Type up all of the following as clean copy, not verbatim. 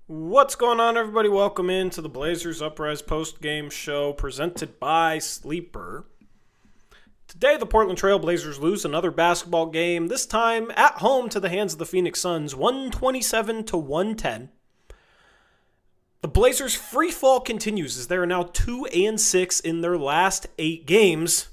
What's going on, everybody? Welcome into the Blazers Uprise post-game show presented by Sleeper. Today, the Portland Trail Blazers lose another basketball game, this time at home to the hands of the Phoenix Suns, 127-110. The Blazers' free fall continues as they are now 2-6 in their last 8 games.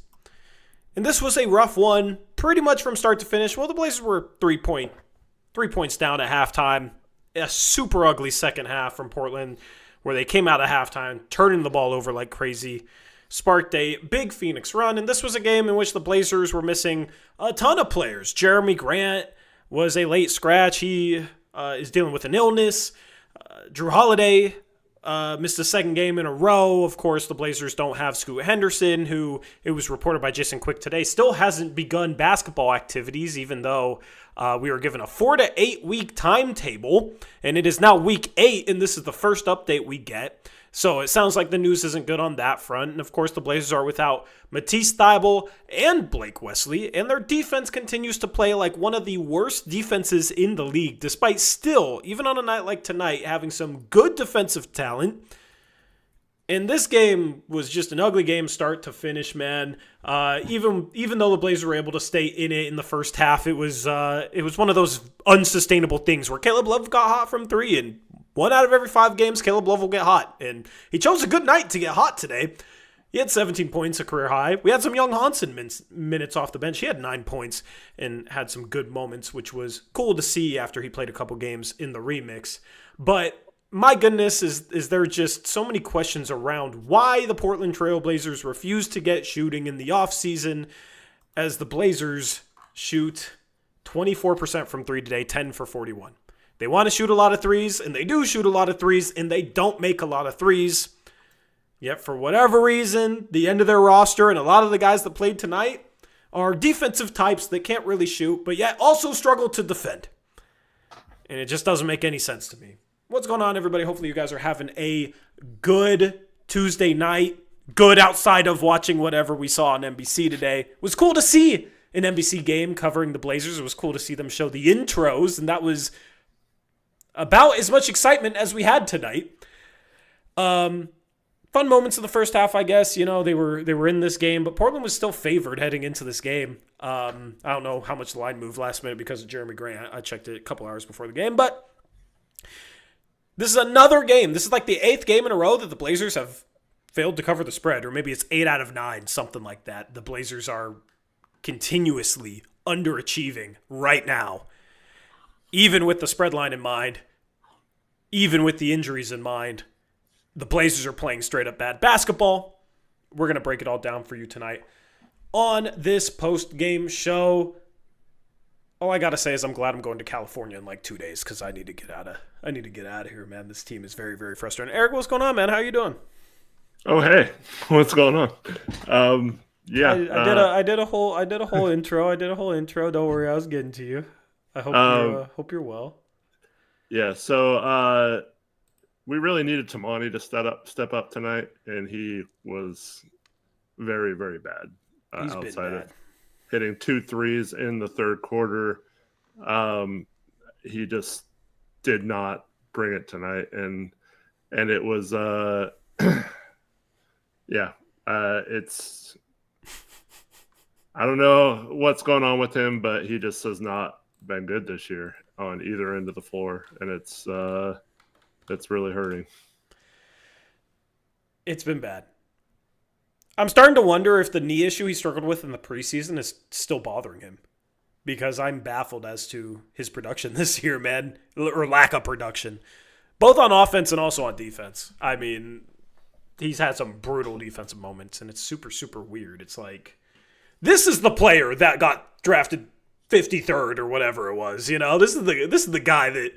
And this was a rough one, pretty much from start to finish. Well, the Blazers were 3 points down at halftime. A super ugly second half from Portland where they came out at halftime, turning the ball over like crazy, sparked a big Phoenix run. And this was a game in which the Blazers were missing a ton of players. Jeremy Grant was a late scratch. He is dealing with an illness. Drew Holiday missed the second game in a row. Of course, the Blazers don't have Scoot Henderson, who it was reported by Jason Quick today, still hasn't begun basketball activities, even though we were given a 4 to 8 week timetable, and it is now week 8, and this is the first update we get. So it sounds like the news isn't good on that front. And of course, the Blazers are without Matisse Thybulle and Blake Wesley, and their defense continues to play like one of the worst defenses in the league, despite still, even on a night like tonight, having some good defensive talent. And this game was just an ugly game start to finish, man. Even though the Blazers were able to stay in it in the first half, it was one of those unsustainable things where Caleb Love got hot from 3, and 1 out of every 5 games, Caleb Love will get hot. And he chose a good night to get hot today. He had 17 points, a career high. We had some Young Hansen minutes off the bench. He had 9 points and had some good moments, which was cool to see after he played a couple games in the remix. But my goodness, is there just so many questions around why the Portland Trail Blazers refuse to get shooting in the offseason as the Blazers shoot 24% from 3 today, 10 for 41. They want to shoot a lot of threes, and they do shoot a lot of threes, and they don't make a lot of threes. Yet, for whatever reason, the end of their roster and a lot of the guys that played tonight are defensive types that can't really shoot, but yet also struggle to defend. And it just doesn't make any sense to me. What's going on, everybody? Hopefully you guys are having a good Tuesday night. Good outside of watching whatever we saw on NBC today. It was cool to see an NBC game covering the Blazers. It was cool to see them show the intros, and that was about as much excitement as we had tonight. Fun moments in the first half, I guess. You know, they were in this game, but Portland was still favored heading into this game. I don't know how much the line moved last minute because of Jeremy Grant. I checked it a couple hours before the game, but this is another game. This is like the 8th game in a row that the Blazers have failed to cover the spread, or maybe it's 8 out of 9, something like that. The Blazers are continuously underachieving right now, even with the spread line in mind, even with the injuries in mind. The Blazers are playing straight up bad basketball. We're going to break it all down for you tonight on this post-game show. All I got to say is I'm glad I'm going to California in like 2 days because I need to get out of here, man. This team is very, very frustrating. Eric, what's going on, man? How you doing? Oh, hey, what's going on? Yeah, I did a whole intro. Don't worry, I was getting to you. I hope you're well. Yeah, so we really needed Tumani to step up tonight, and he was very, very bad. He's outside been bad. of hitting 2 threes in the third quarter. He just did not bring it tonight, and it was it's I don't know what's going on with him, but he just has not been good this year on either end of the floor, and it's really hurting. It's been bad. I'm starting to wonder if the knee issue he struggled with in the preseason is still bothering him, because I'm baffled as to his production this year, man, or lack of production, both on offense and also on defense. I mean, he's had some brutal defensive moments, and it's super, super weird. It's like, this is the player that got drafted 53rd or whatever it was. You know, this is the guy that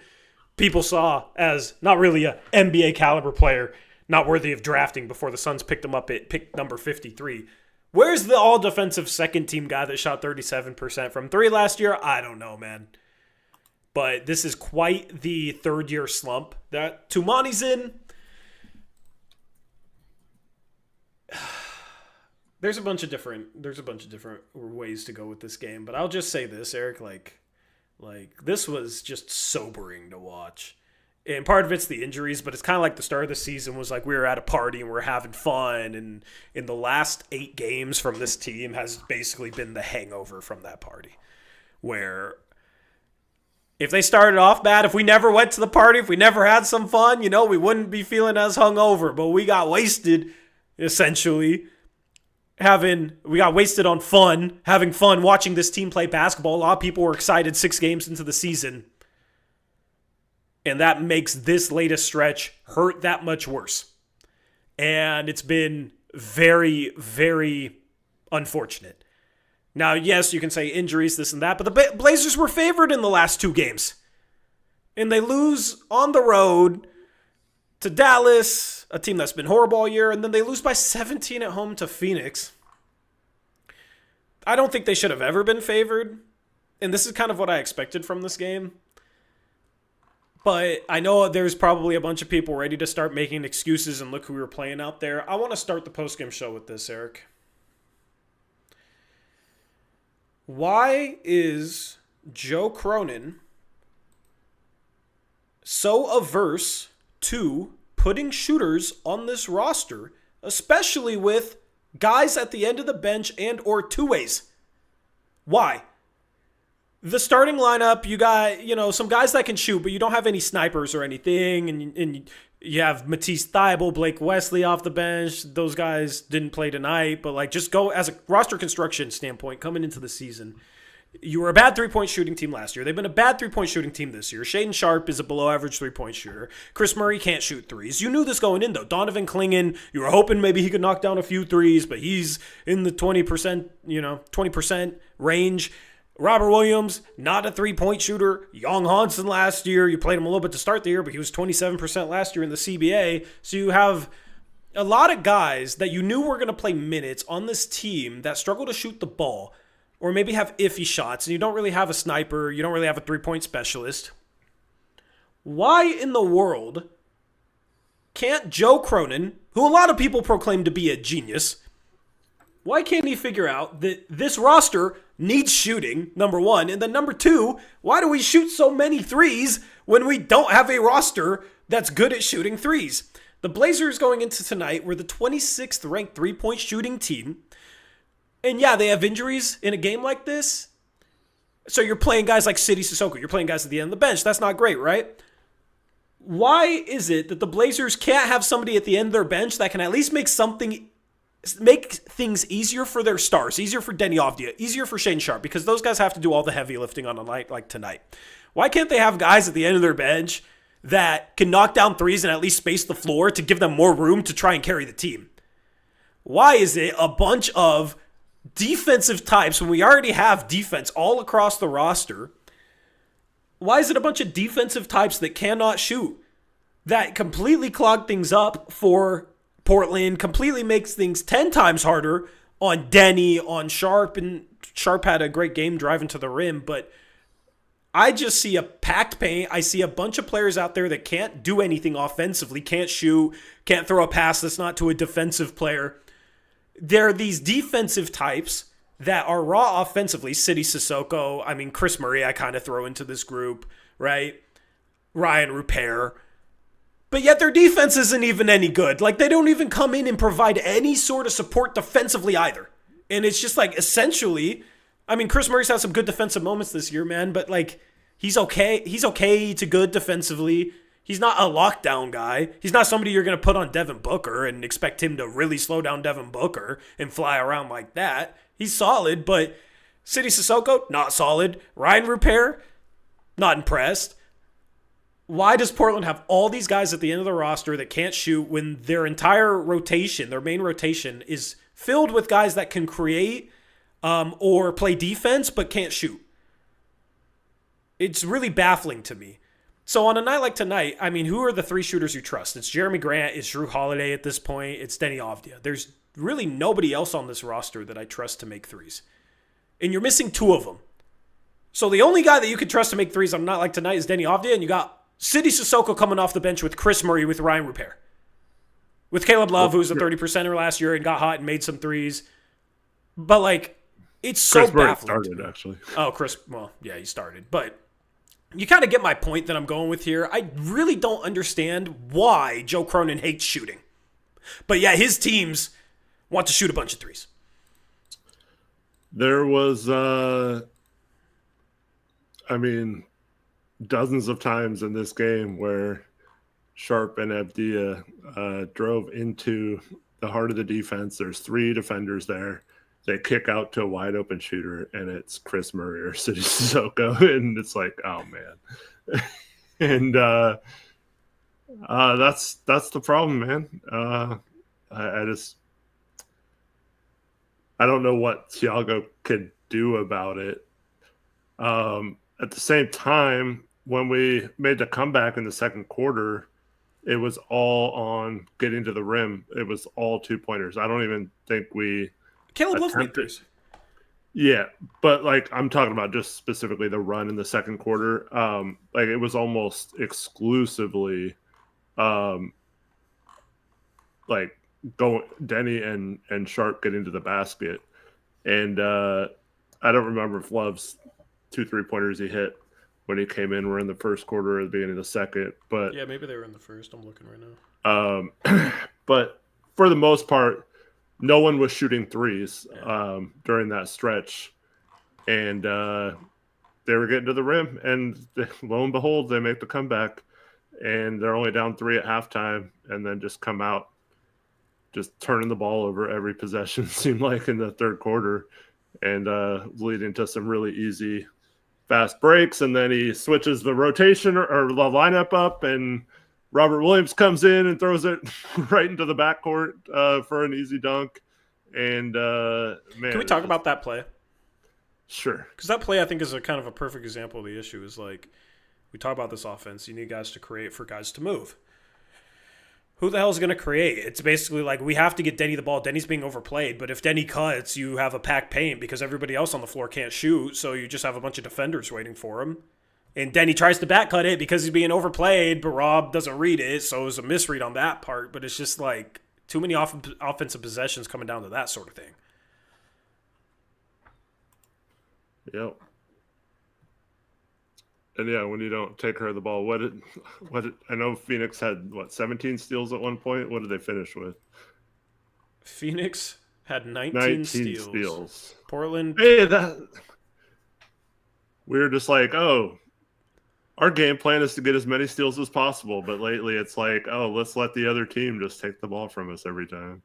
people saw as not really a NBA caliber player, not worthy of drafting before the Suns picked him up at pick number 53. Where's the all-defensive second-team guy that shot 37% from 3 last year? I don't know, man. But this is quite the third-year slump that Tumani's in. There's a bunch of different ways to go with this game, but I'll just say this, Eric, like this was just sobering to watch. And part of it's the injuries, but it's kind of like the start of the season was like we were at a party and we are having fun. And in the last 8 games from this team has basically been the hangover from that party. Where if they started off bad, if we never went to the party, if we never had some fun, we wouldn't be feeling as hungover. But we got wasted, essentially. We got wasted on fun, having fun watching this team play basketball. A lot of people were excited 6 games into the season. And that makes this latest stretch hurt that much worse. And it's been very, very unfortunate. Now, yes, you can say injuries, this and that, but the Blazers were favored in the last 2 games. And they lose on the road to Dallas, a team that's been horrible all year, and then they lose by 17 at home to Phoenix. I don't think they should have ever been favored. And this is kind of what I expected from this game. But I know there's probably a bunch of people ready to start making excuses and look who we were playing out there. I want to start the postgame show with this, Eric. Why is Joe Cronin so averse to putting shooters on this roster, especially with guys at the end of the bench and or two-ways? Why? The starting lineup, you got, some guys that can shoot, but you don't have any snipers or anything. And you have Matisse Thybulle, Blake Wesley off the bench. Those guys didn't play tonight, but just go as a roster construction standpoint coming into the season. You were a bad three-point shooting team last year. They've been a bad three-point shooting team this year. Shaedon Sharpe is a below-average three-point shooter. Chris Murray can't shoot threes. You knew this going in, though. Donovan Clingan, you were hoping maybe he could knock down a few threes, but he's in the 20% range. Robert Williams, not a three-point shooter. Young Hansen last year, you played him a little bit to start the year, but he was 27% last year in the CBA. So you have a lot of guys that you knew were going to play minutes on this team that struggle to shoot the ball or maybe have iffy shots, and you don't really have a sniper, you don't really have a three-point specialist. Why in the world can't Joe Cronin, who a lot of people proclaim to be a genius, why can't he figure out that this roster needs shooting, number one, and then number two, why do we shoot so many threes when we don't have a roster that's good at shooting threes? The Blazers going into tonight were the 26th ranked three-point shooting team, and yeah, they have injuries in a game like this, so you're playing guys like Sidy Cissoko, you're playing guys at the end of the bench, that's not great, right? Why is it that the Blazers can't have somebody at the end of their bench that can at least make things easier for their stars, easier for Deni Avdija, easier for Shaedon Sharpe, because those guys have to do all the heavy lifting on a night like tonight? Why can't they have guys at the end of their bench that can knock down threes and at least space the floor to give them more room to try and carry the team? Why is it a bunch of defensive types when we already have defense all across the roster? Why is it a bunch of defensive types that cannot shoot, that completely clog things up for Portland, completely makes things 10 times harder on Deni, on Sharpe, and Sharpe had a great game driving to the rim, but I just see a packed paint. I see a bunch of players out there that can't do anything offensively, can't shoot, can't throw a pass that's not to a defensive player. There are these defensive types that are raw offensively. Sidy Cissoko, Chris Murray I kind of throw into this group, right? Ryan Rupert. But yet their defense isn't even any good. They don't even come in and provide any sort of support defensively either. And it's just essentially, Chris Murray's had some good defensive moments this year, man, but he's okay. He's okay to good defensively. He's not a lockdown guy. He's not somebody you're going to put on Devin Booker and expect him to really slow down Devin Booker and fly around like that. He's solid, but Sidy Cissoko, not solid. Ryan Rupert, not impressed. Why does Portland have all these guys at the end of the roster that can't shoot when their entire rotation, their main rotation, is filled with guys that can create or play defense but can't shoot? It's really baffling to me. So on a night like tonight, who are the 3 shooters you trust? It's Jeremy Grant, it's Jrue Holiday at this point, it's Deni Avdija. There's really nobody else on this roster that I trust to make threes. And you're missing 2 of them. So the only guy that you can trust to make threes on a night like tonight is Deni Avdija, and you got Sidy Cissoko coming off the bench with Chris Murray, with Ryan Rupert. With Caleb Love, who was a 30%er last year and got hot and made some threes. But, it's so Chris Murray baffling. started, actually. Oh, he started. But you kind of get my point that I'm going with here. I really don't understand why Joe Cronin hates shooting. But yeah, his teams want to shoot a bunch of threes. There was, dozens of times in this game where Sharpe and Abdia drove into the heart of the defense. There's 3 defenders there. They kick out to a wide open shooter, and it's Chris Murray or City Sissoko, and it's like, oh man. And that's the problem, man. I don't know what Thiago could do about it. At the same time, when we made the comeback in the second quarter, it was all on getting to the rim. It was all 2-pointers. I don't even think we Caleb Love made attempted. threes. Yeah, but like I'm talking about just specifically the run in the second quarter. Like it was almost exclusively like going Denny and Sharpe getting to the basket. And I don't remember if Love's 2 3-pointers he hit when he came in were in the first quarter or the beginning of the second. But Yeah, maybe they were in the first. I'm looking right now. But for the most part, no one was shooting threes during that stretch. And they were getting to the rim. And lo and behold, they make the comeback. And they're only down 3 at halftime. And then just come out just turning the ball over every possession, seemed like, in the third quarter. And leading to some really easy fast breaks. And then he switches the rotation or the lineup up, and Robert Williams comes in and throws it right into the backcourt for an easy dunk. And man, Can we talk about that play? Sure. Because that play, I think, is a kind of a perfect example of the issue. Is like, we talk about this offense. You need guys to create for guys to move. Who the hell is going to create? It's basically like we have to get Denny the ball. Denny's being overplayed, but if Denny cuts, you have a packed paint because everybody else on the floor can't shoot, so you just have a bunch of defenders waiting for him. And Denny tries to back cut it because he's being overplayed, but Rob doesn't read it, so it was a misread on that part. But it's just like too many offensive possessions coming down to that sort of thing. Yep. And yeah, when you don't take her the ball, I know Phoenix had 17 steals at one point. What did they finish with? Phoenix had 19 steals. Portland. Hey, we were just like, oh, our game plan is to get as many steals as possible. But lately it's like, oh, let's let the other team just take the ball from us every time.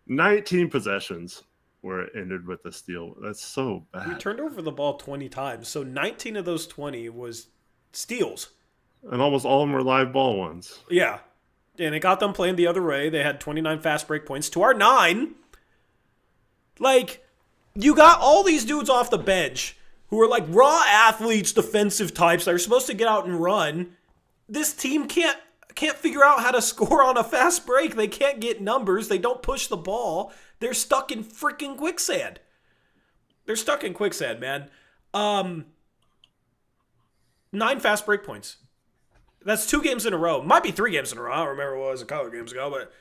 19 possessions where it ended with a steal. That's so bad. We turned over the ball 20 times, so 19 of those 20 was steals. And almost all of them were live ball ones. Yeah. And it got them playing the other way. They had 29 fast break points to our 9. Like, you got all these dudes off the bench who are like raw athletes, defensive types that are supposed to get out and run. This team can't figure out how to score on a fast break. They can't get numbers. They don't push the ball. They're stuck in freaking quicksand. They're stuck in quicksand, man. 9 fast break points. That's 2 games in a row. Might be 3 games in a row. I don't remember what it was a couple games ago, but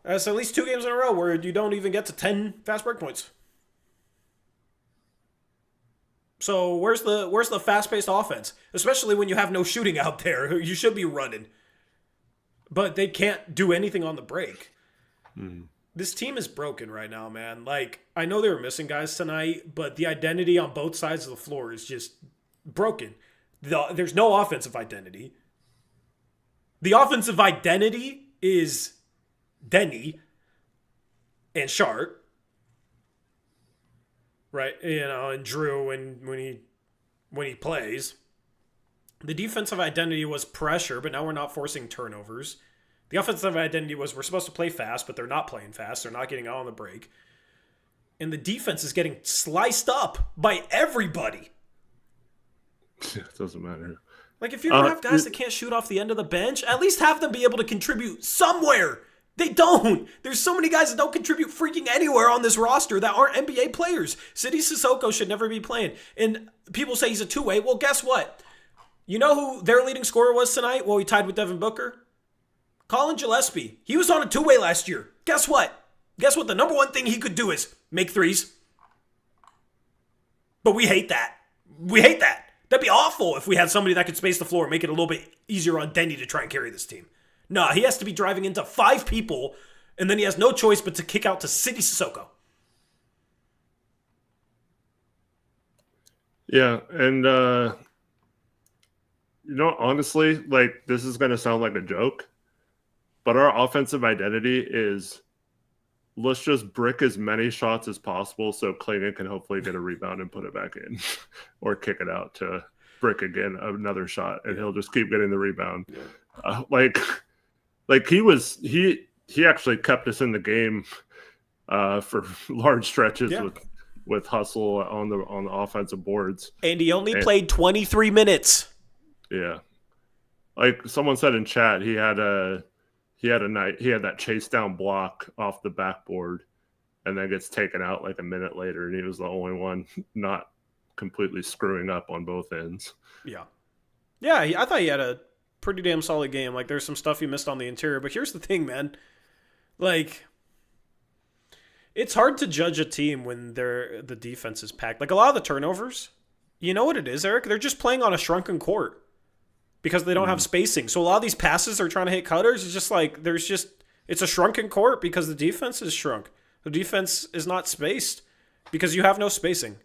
that's at least 2 games in a row where you don't even get to 10 fast break points. So where's the fast-paced offense? Especially when you have no shooting out there. You should be running. But they can't do anything on the break. This team is broken right now, man. Like, I know they were missing guys tonight, but the identity on both sides of the floor is just broken. There's no offensive identity. The offensive identity is Denny and Sharpe, right? And Drew when he plays. The defensive identity was pressure, but now we're not forcing turnovers. The offensive identity was we're supposed to play fast, but they're not playing fast. They're not getting out on the break. And the defense is getting sliced up by everybody. It doesn't matter. Like, if you're going to have guys that can't shoot off the end of the bench, at least have them be able to contribute somewhere. They don't. There's so many guys that don't contribute freaking anywhere on this roster that aren't NBA players. City Sissoko should never be playing. And people say he's a two-way. Well, guess what? You know who their leading scorer was tonight? Well, he tied with Devin Booker. Colin Gillespie. He was on a two-way last year. Guess what? Guess what? The number one thing he could do is make threes. But we hate that. We hate that. That'd be awful if we had somebody that could space the floor and make it a little bit easier on Denny to try and carry this team. Nah, he has to be driving into 5 people, and then he has no choice but to kick out to City Sissoko. Yeah, and honestly, like, this is going to sound like a joke, but our offensive identity is let's just brick as many shots as possible so Klingon can hopefully get a rebound and put it back in or kick it out to brick again another shot, and he'll just keep getting the rebound. Like he actually kept us in the game for large stretches with hustle on the offensive boards. And he only played 23 minutes. Yeah. Like someone said in chat, he had that chase down block off the backboard and then gets taken out like a minute later, and he was the only one not completely screwing up on both ends. Yeah. Yeah, I thought he had a pretty damn solid game. Like, there's some stuff he missed on the interior, but here's the thing, man. Like, it's hard to judge a team when the defense is packed. Like, a lot of the turnovers, you know what it is, Eric? They're just playing on a shrunken court because they don't have spacing. So a lot of these passes are trying to hit cutters. It's just like it's a shrunken court because the defense is shrunk. The defense is not spaced because you have no spacing.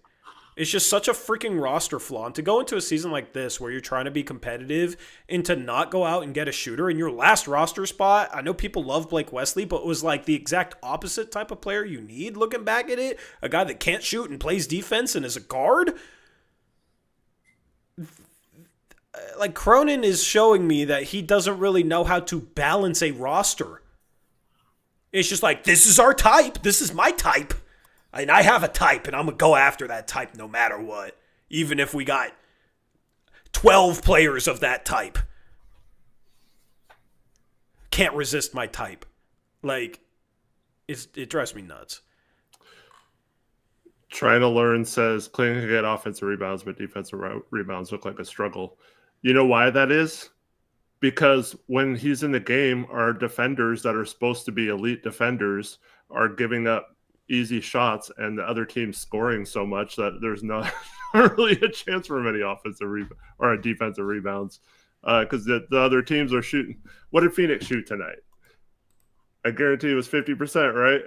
It's just such a freaking roster flaw. And to go into a season like this where you're trying to be competitive and to not go out and get a shooter in your last roster spot, I know people love Blake Wesley, but it was like the exact opposite type of player you need looking back at it. A guy that can't shoot and plays defense and is a guard. Like, Cronin is showing me that he doesn't really know how to balance a roster. It's just like, this is our type. This is my type. And I have a type, and I'm going to go after that type no matter what. Even if we got 12 players of that type. Can't resist my type. Like, it drives me nuts. Trying to learn says Klingon can get offensive rebounds, but defensive rebounds look like a struggle. You know why that is? Because when he's in the game, our defenders that are supposed to be elite defenders are giving up easy shots, and the other team's scoring so much that there's not really a chance for many offensive or defensive rebounds because the other teams are shooting. What did Phoenix shoot tonight? I guarantee it was 50%, right?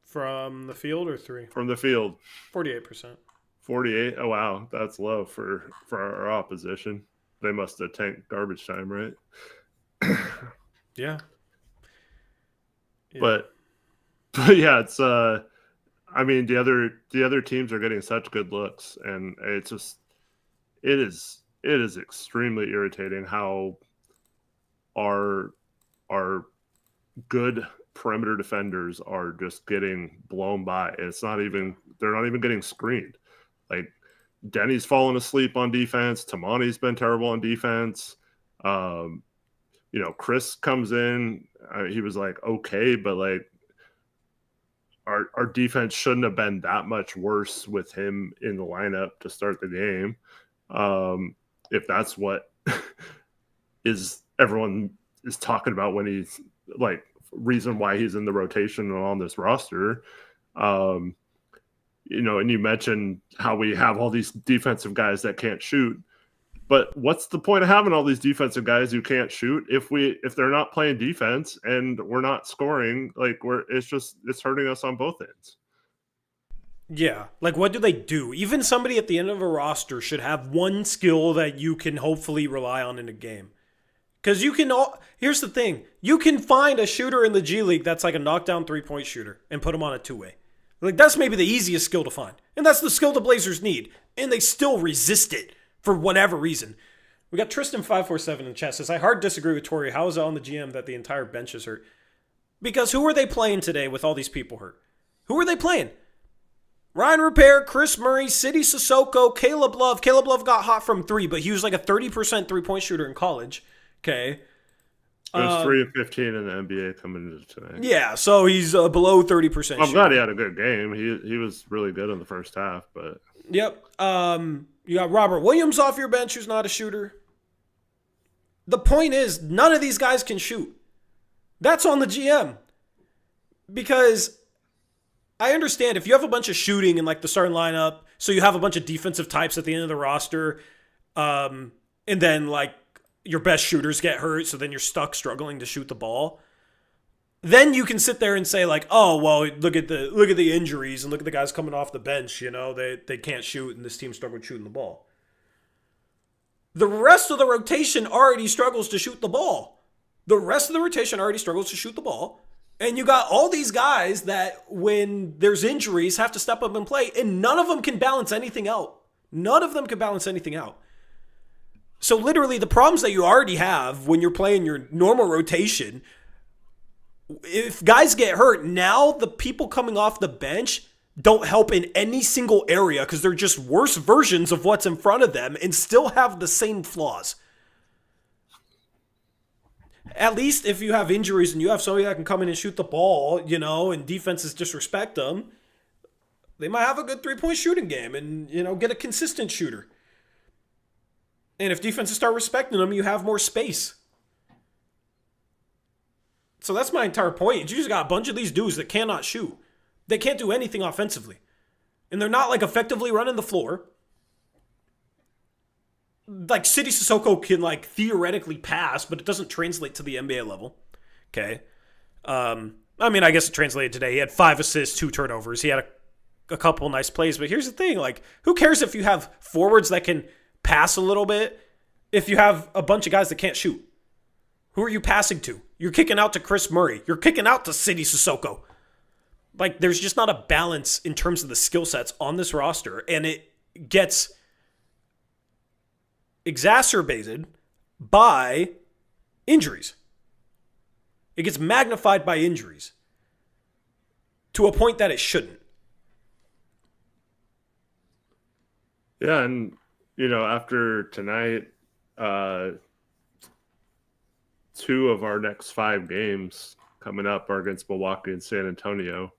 From the field or 3? From the field. 48%. 48? Oh, wow. That's low for our opposition. They must have tanked garbage time, right? Yeah. But yeah, it's I mean, the other teams are getting such good looks, and it's just it is extremely irritating how our good perimeter defenders are just getting blown by. They're not even getting screened. Like, Denny's fallen asleep on defense. Tumani's been terrible on defense. Chris comes in. He was like okay, but like our defense shouldn't have been that much worse with him in the lineup to start the game. If that's what is everyone is talking about when he's like reason why he's in the rotation on this roster. And you mentioned how we have all these defensive guys that can't shoot, but what's the point of having all these defensive guys who can't shoot if they're not playing defense and we're not scoring? Like, it's hurting us on both ends. Yeah, like, what do they do? Even somebody at the end of a roster should have one skill that you can hopefully rely on in a game. Because here's the thing, you can find a shooter in the G League that's like a knockdown 3-point shooter and put him on a 2-way. Like, that's maybe the easiest skill to find. And that's the skill the Blazers need. And they still resist it for whatever reason. We got Tristan547 in the chat says, I hard disagree with Tori. How is it on the GM that the entire bench is hurt? Because who are they playing today with all these people hurt? Who are they playing? Ryan Repair, Chris Murray, City Sissoko, Caleb Love. Caleb Love got hot from 3, but he was like a 30% 3-point shooter in college. Okay. There's 3 of 15 in the NBA coming into tonight. Yeah, so he's below 30%. I'm glad he had a good game. He was really good in the first half, but yep. You got Robert Williams off your bench, who's not a shooter. The point is, none of these guys can shoot. That's on the GM. Because I understand if you have a bunch of shooting in like the starting lineup, So you have a bunch of defensive types at the end of the roster, and then like your best shooters get hurt, so then you're stuck struggling to shoot the ball. Then you can sit there and say like, oh well, look at the injuries and look at the guys coming off the bench. They can't shoot, and this team struggled shooting the ball. The rest of the rotation already struggles to shoot the ball. And you got all these guys that, when there's injuries, have to step up and play, and none of them can balance anything out. So literally, the problems that you already have when you're playing your normal rotation, if guys get hurt, now the people coming off the bench don't help in any single area because they're just worse versions of what's in front of them and still have the same flaws. At least if you have injuries and you have somebody that can come in and shoot the ball, and defenses disrespect them, they might have a good three-point shooting game and, get a consistent shooter. And if defenses start respecting them, you have more space. So that's my entire point. You just got a bunch of these dudes that cannot shoot. They can't do anything offensively. And they're not, like, effectively running the floor. Like, City Sissoko can, like, theoretically pass, but it doesn't translate to the NBA level. Okay? I guess it translated today. He had 5 assists, 2 turnovers. He had a couple nice plays. But here's the thing. Like, who cares if you have forwards that can pass a little bit if you have a bunch of guys that can't shoot? Who are you passing to? You're kicking out to Chris Murray. You're kicking out to City Sissoko. Like, there's just not a balance in terms of the skill sets on this roster, and it gets exacerbated by injuries. It gets magnified by injuries to a point that it shouldn't. Yeah, and, after tonight, 2 of our next 5 games coming up are against Milwaukee and San Antonio.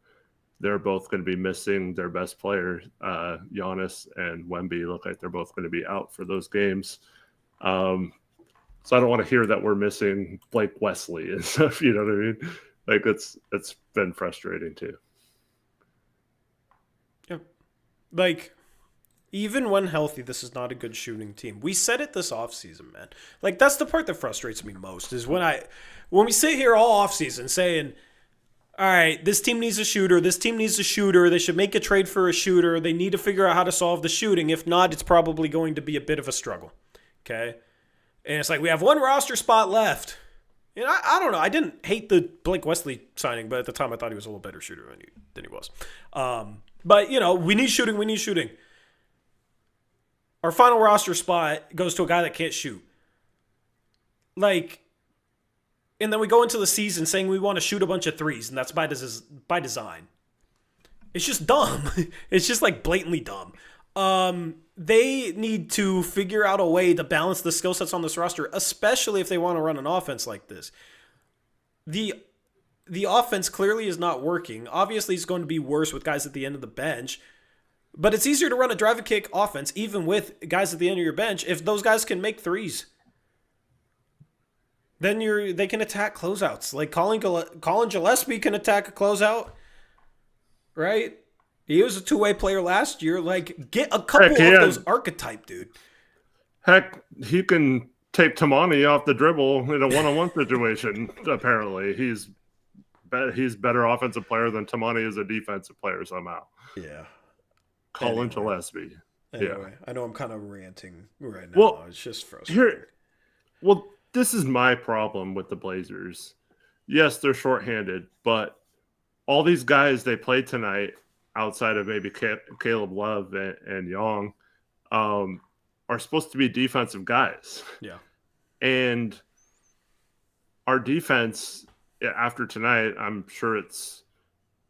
They're both going to be missing their best player. Giannis and Wemby look like they're both going to be out for those games. So I don't want to hear that we're missing Blake Wesley and stuff. You know what I mean? Like, it's been frustrating too. Yeah. Like, even when healthy, this is not a good shooting team. We said it this offseason, man. Like, that's the part that frustrates me most is when we sit here all offseason saying, all right, this team needs a shooter. They should make a trade for a shooter. They need to figure out how to solve the shooting. If not, it's probably going to be a bit of a struggle. Okay? And it's like, we have 1 roster spot left. And I don't know. I didn't hate the Blake Wesley signing, but at the time I thought he was a little better shooter than he was. But, we need shooting. Our final roster spot goes to a guy that can't shoot. Like, and then we go into the season saying we want to shoot a bunch of threes, and that's by design. It's just dumb. It's just, like, blatantly dumb. They need to figure out a way to balance the skill sets on this roster, especially if they want to run an offense like this. The offense clearly is not working. Obviously, it's going to be worse with guys at the end of the bench. But it's easier to run a drive and kick offense, even with guys at the end of your bench, if those guys can make threes. Then they can attack closeouts. Like Colin Gillespie can attack a closeout, right? He was a 2-way player last year. Like, get a couple of those archetype, dude. Heck, he can take Tumani off the dribble in a one-on-one situation. Apparently, he's better offensive player than Tumani is a defensive player somehow. Yeah. Colin Gillespie. Anyway, I know I'm kind of ranting right now. Well, it's just frustrating. This is my problem with the Blazers. Yes, they're shorthanded, but all these guys they played tonight, outside of maybe Caleb Love and Young, are supposed to be defensive guys. Yeah. And our defense, after tonight, I'm sure it's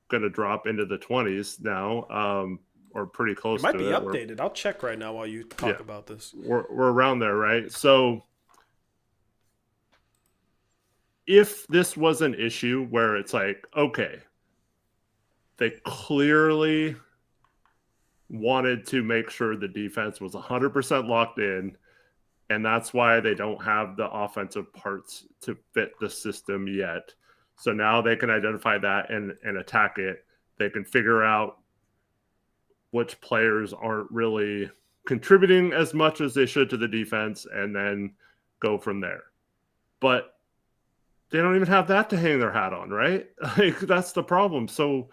going to drop into the 20s now. Or pretty close to it. It might be updated. I'll check right now while you talk about this. We're around there, right? So if this was an issue where it's like, okay, they clearly wanted to make sure the defense was 100% locked in, and that's why they don't have the offensive parts to fit the system yet. So now they can identify that and attack it. They can figure out which players aren't really contributing as much as they should to the defense, and then go from there. But they don't even have that to hang their hat on, right? Like, that's the problem. So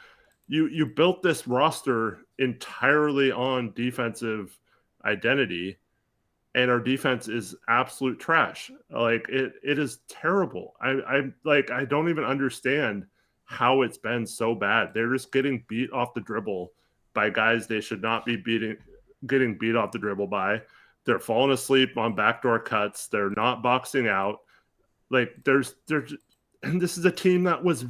you built this roster entirely on defensive identity, and our defense is absolute trash. Like, it is terrible. I don't even understand how it's been so bad. They're just getting beat off the dribble by guys they should not be getting beat off the dribble by. They're falling asleep on backdoor cuts. They're not boxing out. Like, and this is a team that was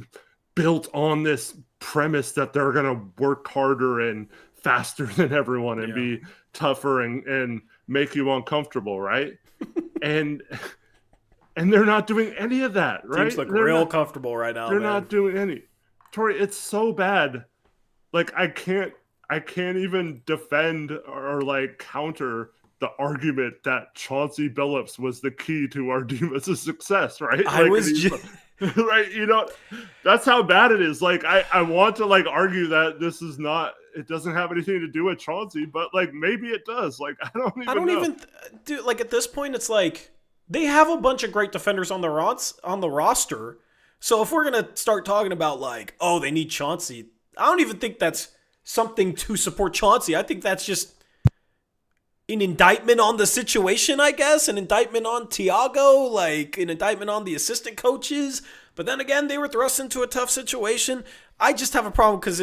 built on this premise that they're going to work harder and faster than everyone and be tougher and make you uncomfortable, right? and they're not doing any of that, right? Teams look real comfortable right now. They're not doing any. Tori, it's so bad. Like, I can't even defend or like counter the argument that Chauncey Billups was the key to our defense's success, right? Right, that's how bad it is. Like, I want to like argue that this is not, it doesn't have anything to do with Chauncey, but like maybe it does. Like, I don't know. Dude, like at this point, it's like they have a bunch of great defenders on the roster. So if we're gonna start talking about like, oh, they need Chauncey, I don't even think that's something to support Chauncey. I think that's just an indictment on the situation, I guess, an indictment on Thiago, like an indictment on the assistant coaches. But then again, they were thrust into a tough situation. I just have a problem because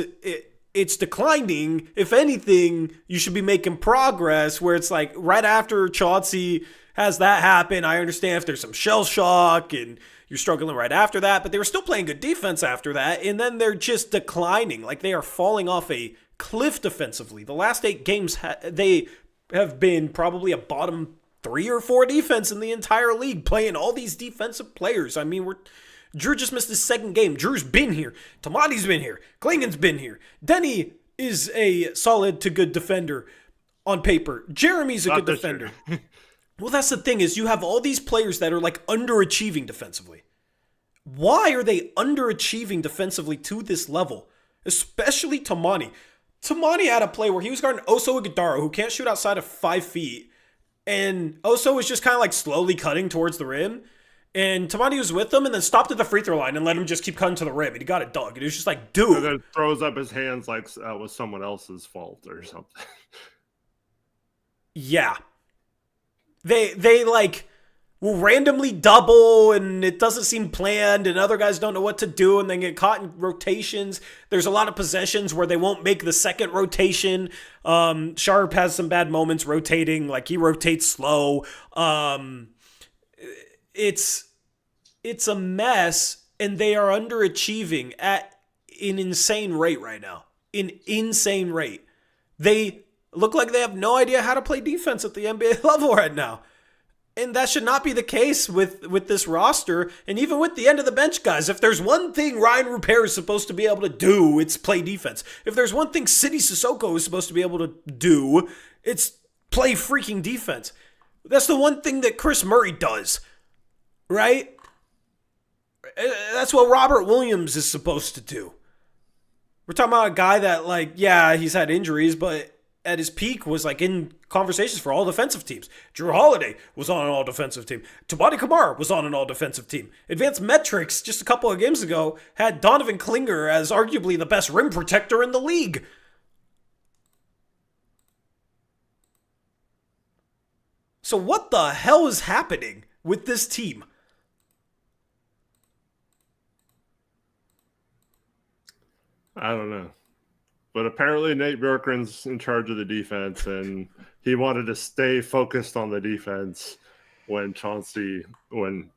it's declining. If anything, you should be making progress, where it's like right after Chauncey has that happen. I understand if there's some shell shock and you're struggling right after that, but they were still playing good defense after that, and then they're just declining. Like, they are falling off a cliff defensively. The last 8 games, they have been probably a bottom 3 or 4 defense in the entire league, playing all these defensive players. I mean, Drew just missed his second game. Drew's been here. Tamani's been here. Klingen's been here. Denny is a solid to good defender on paper. Jeremy's a good defender. Well, that's the thing, is you have all these players that are like underachieving defensively. Why are they underachieving defensively to this level? Especially Tumani. Tumani had a play where he was guarding Oso Ighodaro, who can't shoot outside of 5 feet. And Oso was just kind of like slowly cutting towards the rim. And Tumani was with him and then stopped at the free throw line and let him just keep cutting to the rim. And he got it dug. And it was just like, dude. And then throws up his hands like that was someone else's fault or something. Yeah. They like will randomly double and it doesn't seem planned and other guys don't know what to do and then get caught in rotations. There's a lot of possessions where they won't make the second rotation. Sharpe has some bad moments rotating, like he rotates slow. It's a mess, and they are underachieving at an insane rate right now. An insane rate. They look like they have no idea how to play defense at the NBA level right now. And that should not be the case with this roster, and even with the end of the bench guys. If there's one thing Ryan Rupert is supposed to be able to do, it's play defense. If there's one thing Sidi Sissoko is supposed to be able to do, it's play freaking defense. That's the one thing that Chris Murray does, right? That's what Robert Williams is supposed to do. We're talking about a guy that, like, yeah, he's had injuries, but at his peak was like in conversations for all defensive teams. Drew Holiday was on an all defensive team. Tumani Camara was on an all defensive team. Advanced Metrics just a couple of games ago had Donovan Klinger as arguably the best rim protector in the league. So what the hell is happening with this team? I don't know. But apparently Nate Bjorkgren's in charge of the defense, and he wanted to stay focused on the defense when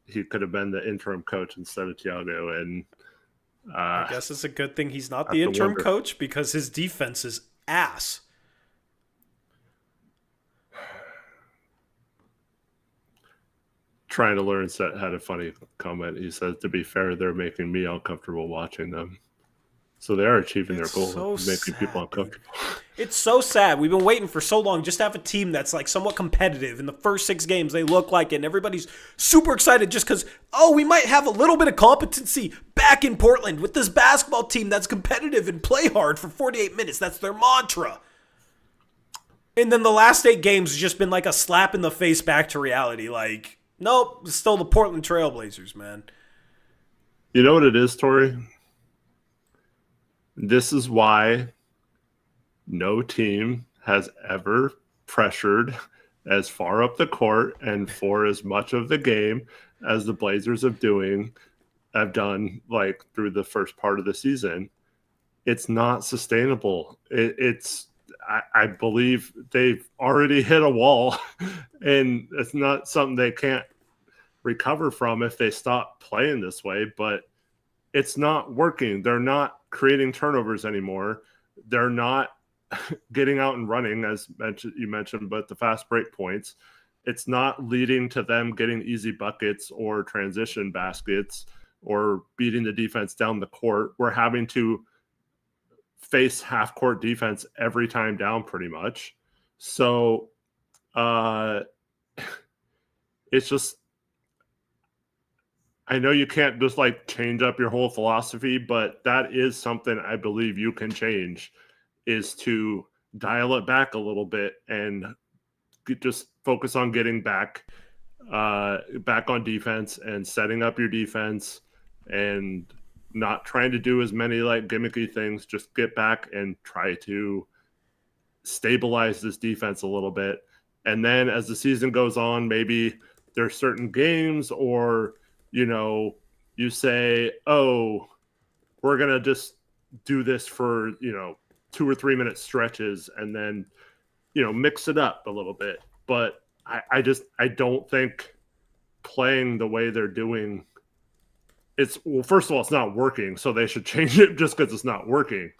he could have been the interim coach instead of Thiago. And I guess it's a good thing he's not the interim coach, because his defense is ass. Trying to learn set had a funny comment. He says, to be fair, they're making me uncomfortable watching them. So they are achieving their goal of making people uncomfortable. It's so sad. We've been waiting for so long just to have a team that's like somewhat competitive. In the first 6 games, they look like it, and everybody's super excited just because, we might have a little bit of competency back in Portland with this basketball team that's competitive and play hard for 48 minutes. That's their mantra. And then the last 8 games has just been like a slap in the face back to reality. Like, nope, it's still the Portland Trailblazers, man. You know what it is, Tori? This is why no team has ever pressured as far up the court and for as much of the game as the Blazers have done like through the first part of the season. It's not sustainable. I believe they've already hit a wall, and it's not something they can't recover from if they stop playing this way, but it's not working. They're not creating turnovers anymore. They're not getting out and running, as you mentioned, but the fast break points, it's not leading to them getting easy buckets or transition baskets or beating the defense down the court. We're having to face half court defense every time down pretty much. So it's just, I know you can't just like change up your whole philosophy, but that is something I believe you can change, is to dial it back a little bit and just focus on getting back on defense and setting up your defense and not trying to do as many like gimmicky things. Just get back and try to stabilize this defense a little bit. And then as the season goes on, maybe there's certain games, or, you know, you say, oh, we're going to just do this for, 2 or 3 minute stretches and then, mix it up a little bit. But I don't think playing the way they're doing, first of all, it's not working, so they should change it just because it's not working.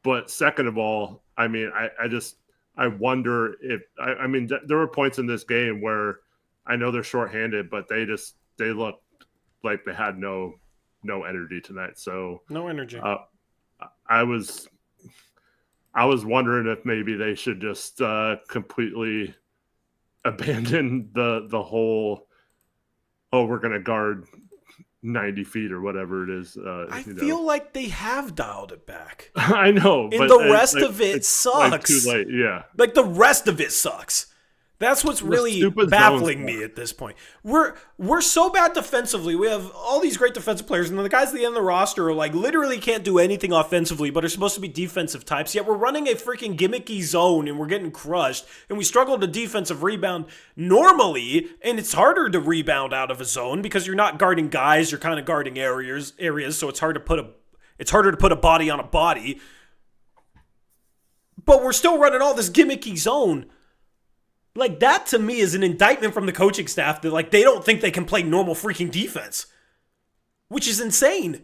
But second of all, I mean, I wonder if, there were points in this game where I know they're shorthanded, but they looked like they had no energy tonight. So no energy. I was wondering if maybe they should just completely abandon the whole, we're going to guard 90 feet or whatever it is. I feel like they have dialed it back. I know. And the rest of it sucks. Like too late, yeah. Like the rest of it sucks. That's what's really baffling me at this point. We're so bad defensively. We have all these great defensive players, and the guys at the end of the roster are like literally can't do anything offensively, but are supposed to be defensive types. Yet we're running a freaking gimmicky zone, and we're getting crushed, and we struggle to defensive rebound normally, and it's harder to rebound out of a zone because you're not guarding guys, you're kind of guarding areas, so it's harder to put a body on a body. But we're still running all this gimmicky zone. Like, that to me is an indictment from the coaching staff that, like, they don't think they can play normal freaking defense. Which is insane.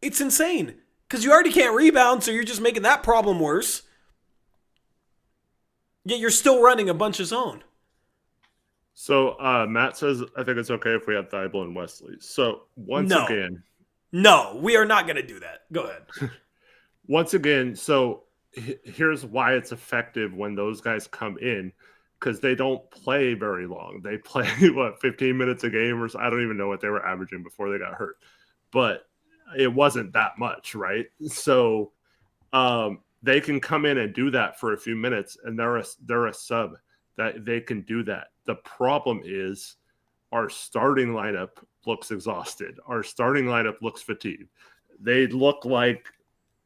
It's insane. Because you already can't rebound, so you're just making that problem worse. Yet you're still running a bunch of zone. So, Matt says, I think it's okay if we have Thibault and Wesley. So, once again. No, we are not going to do that. Go ahead. Once again, so here's why it's effective when those guys come in. Because they don't play very long. They play, 15 minutes a game, or so. I don't even know what they were averaging before they got hurt. But it wasn't that much, right? So they can come in and do that for a few minutes, and they're a sub that they can do that. The problem is our starting lineup looks exhausted. Our starting lineup looks fatigued. They look like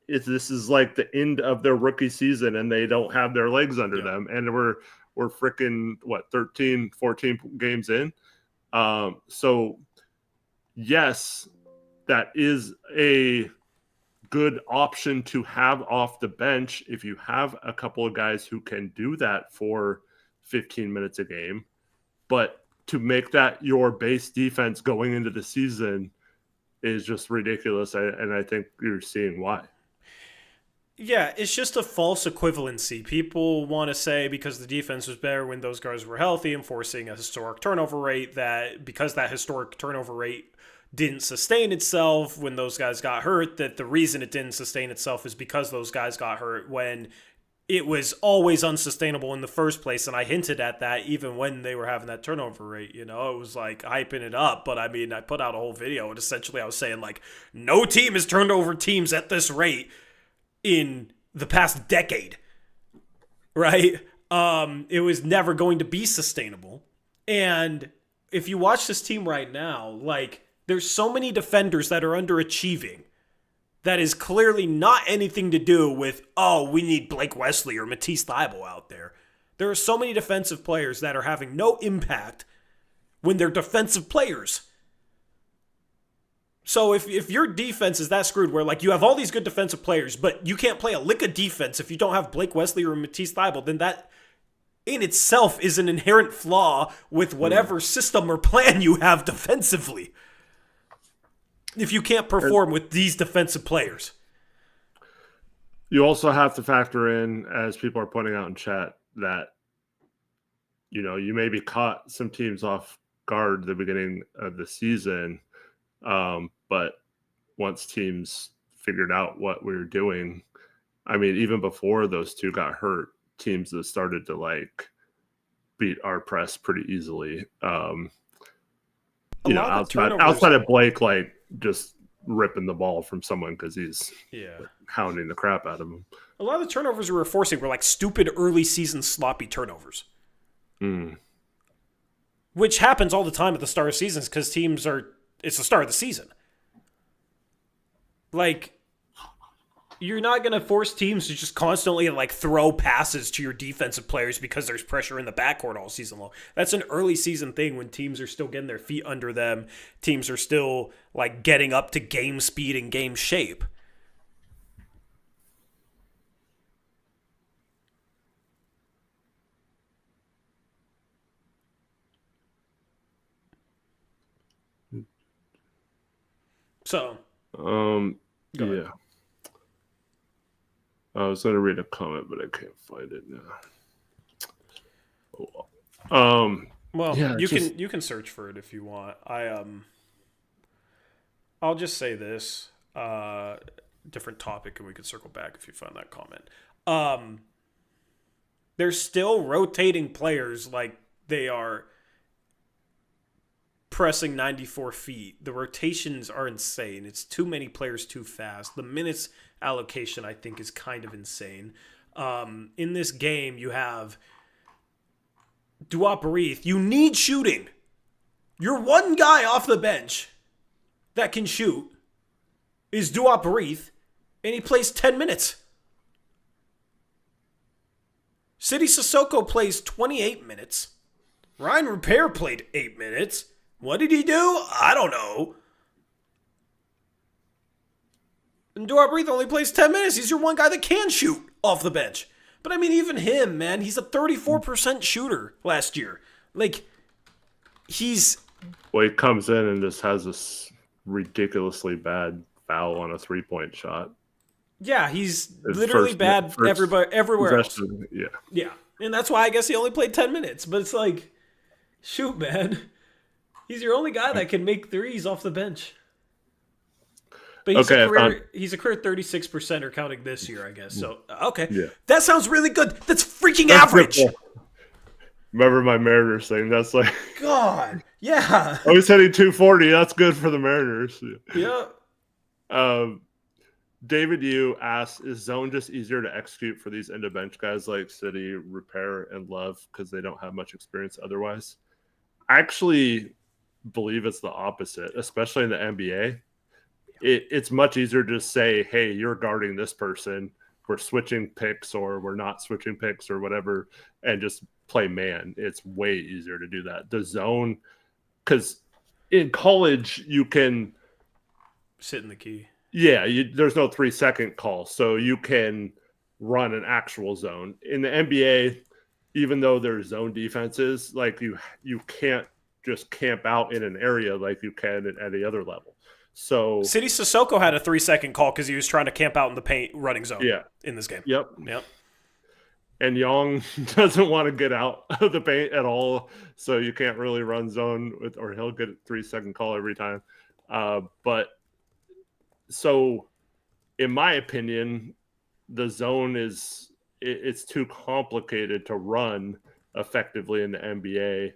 this is like the end of their rookie season, and they don't have their legs under them. And we're freaking 13, 14 games in. So yes, that is a good option to have off the bench if you have a couple of guys who can do that for 15 minutes a game. But to make that your base defense going into the season is just ridiculous. And I think you're seeing why. Yeah, it's just a false equivalency. People want to say because the defense was better when those guys were healthy and forcing a historic turnover rate, that because that historic turnover rate didn't sustain itself when those guys got hurt, that the reason it didn't sustain itself is because those guys got hurt, when it was always unsustainable in the first place. And I hinted at that even when they were having that turnover rate. It was like hyping it up. But I mean, I put out a whole video, and essentially I was saying, like, no team has turned over teams at this rate in the past decade, right? It was never going to be sustainable. And if you watch this team right now, like, there's so many defenders that are underachieving that is clearly not anything to do with, oh, we need Blake Wesley or Matisse Thybulle out there. There are so many defensive players that are having no impact when they're defensive players. So if your defense is that screwed where, like, you have all these good defensive players, but you can't play a lick of defense if you don't have Blake Wesley or Matisse Thybulle, then that in itself is an inherent flaw with whatever system or plan you have defensively. If you can't perform with these defensive players. You also have to factor in, as people are pointing out in chat, that, you know, you maybe caught some teams off guard at the beginning of the season, but once teams figured out what we were doing, I mean, even before those two got hurt, teams that started to, like, beat our press pretty easily. You know, outside of Blake, like, just ripping the ball from someone because he's hounding the crap out of him. A lot of the turnovers we were forcing were like stupid early season sloppy turnovers. Which happens all the time at the start of seasons because it's the start of the season. Like, you're not going to force teams to just constantly, like, throw passes to your defensive players because there's pressure in the backcourt all season long. That's an early season thing when teams are still getting their feet under them. Teams are still, like, getting up to game speed and game shape. So, yeah. I was going to read a comment, but I can't find it now. Well, yeah, you can search for it if you want. I'll just say this, different topic, and we can circle back if you find that comment. They're still rotating players like they are pressing 94 feet. The rotations are insane. It's too many players too fast. The minutes allocation, I think, is kind of insane. In this game, you have Uprise. You need shooting. Your one guy off the bench that can shoot is Uprise, and he plays 10 minutes. City Sissoko plays 28 minutes. Ryan Repair played 8 minutes. What did he do? I don't know. And Uprise only plays 10 minutes. He's your one guy that can shoot off the bench. But I mean, even him, man, he's a 34% shooter last year. Like, Well, he comes in and just has this ridiculously bad foul on a three-point shot. Yeah, he's literally bad everywhere else. Yeah. And that's why I guess he only played 10 minutes. But it's like, shoot, man. He's your only guy that can make threes off the bench. But he's a career 36% or counting this year, I guess. So, okay. Yeah. That sounds really good. That's freaking average. Remember my Mariners thing? That's like... God. Yeah. I was hitting 240. That's good for the Mariners. Yeah. David Yu asks, is zone just easier to execute for these end-of-bench guys like City, Repair, and Love because they don't have much experience otherwise? I actually believe it's the opposite, especially in the NBA. It's much easier to just say, hey, you're guarding this person. We're switching picks or we're not switching picks or whatever, and just play man. It's way easier to do that. The zone, because in college, you can sit in the key. Yeah, there's no 3-second call, so you can run an actual zone. In the NBA, even though there's zone defenses, like you can't just camp out in an area like you can at any other level. So City Sissoko had a 3-second call because he was trying to camp out in the paint running zone in this game. Yep. And Young doesn't want to get out of the paint at all, so you can't really run zone or he'll get a 3-second call every time. But so in my opinion, the zone it's too complicated to run effectively in the NBA.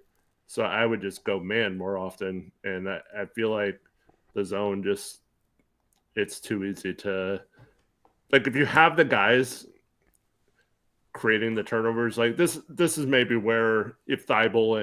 So I would just go man more often. And I feel like the zone it's too easy to, like, if you have the guys, creating the turnovers. Like this is maybe where if Thibault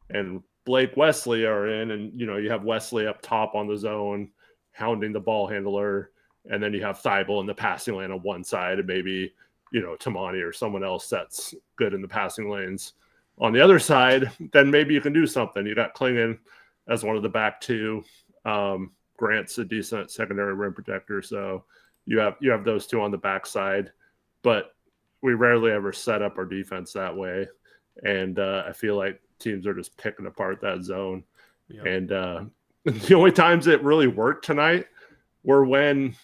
and Blake Wesley are in, and you have Wesley up top on the zone, hounding the ball handler, and then you have Thibault in the passing lane on one side, and maybe Tumani or someone else that's good in the passing lanes on the other side, then maybe you can do something. You got Klingon as one of the back two. Grant's a decent secondary rim protector, so you have those two on the backside, but we rarely ever set up our defense that way, and I feel like teams are just picking apart that zone. Yep. And the only times it really worked tonight were when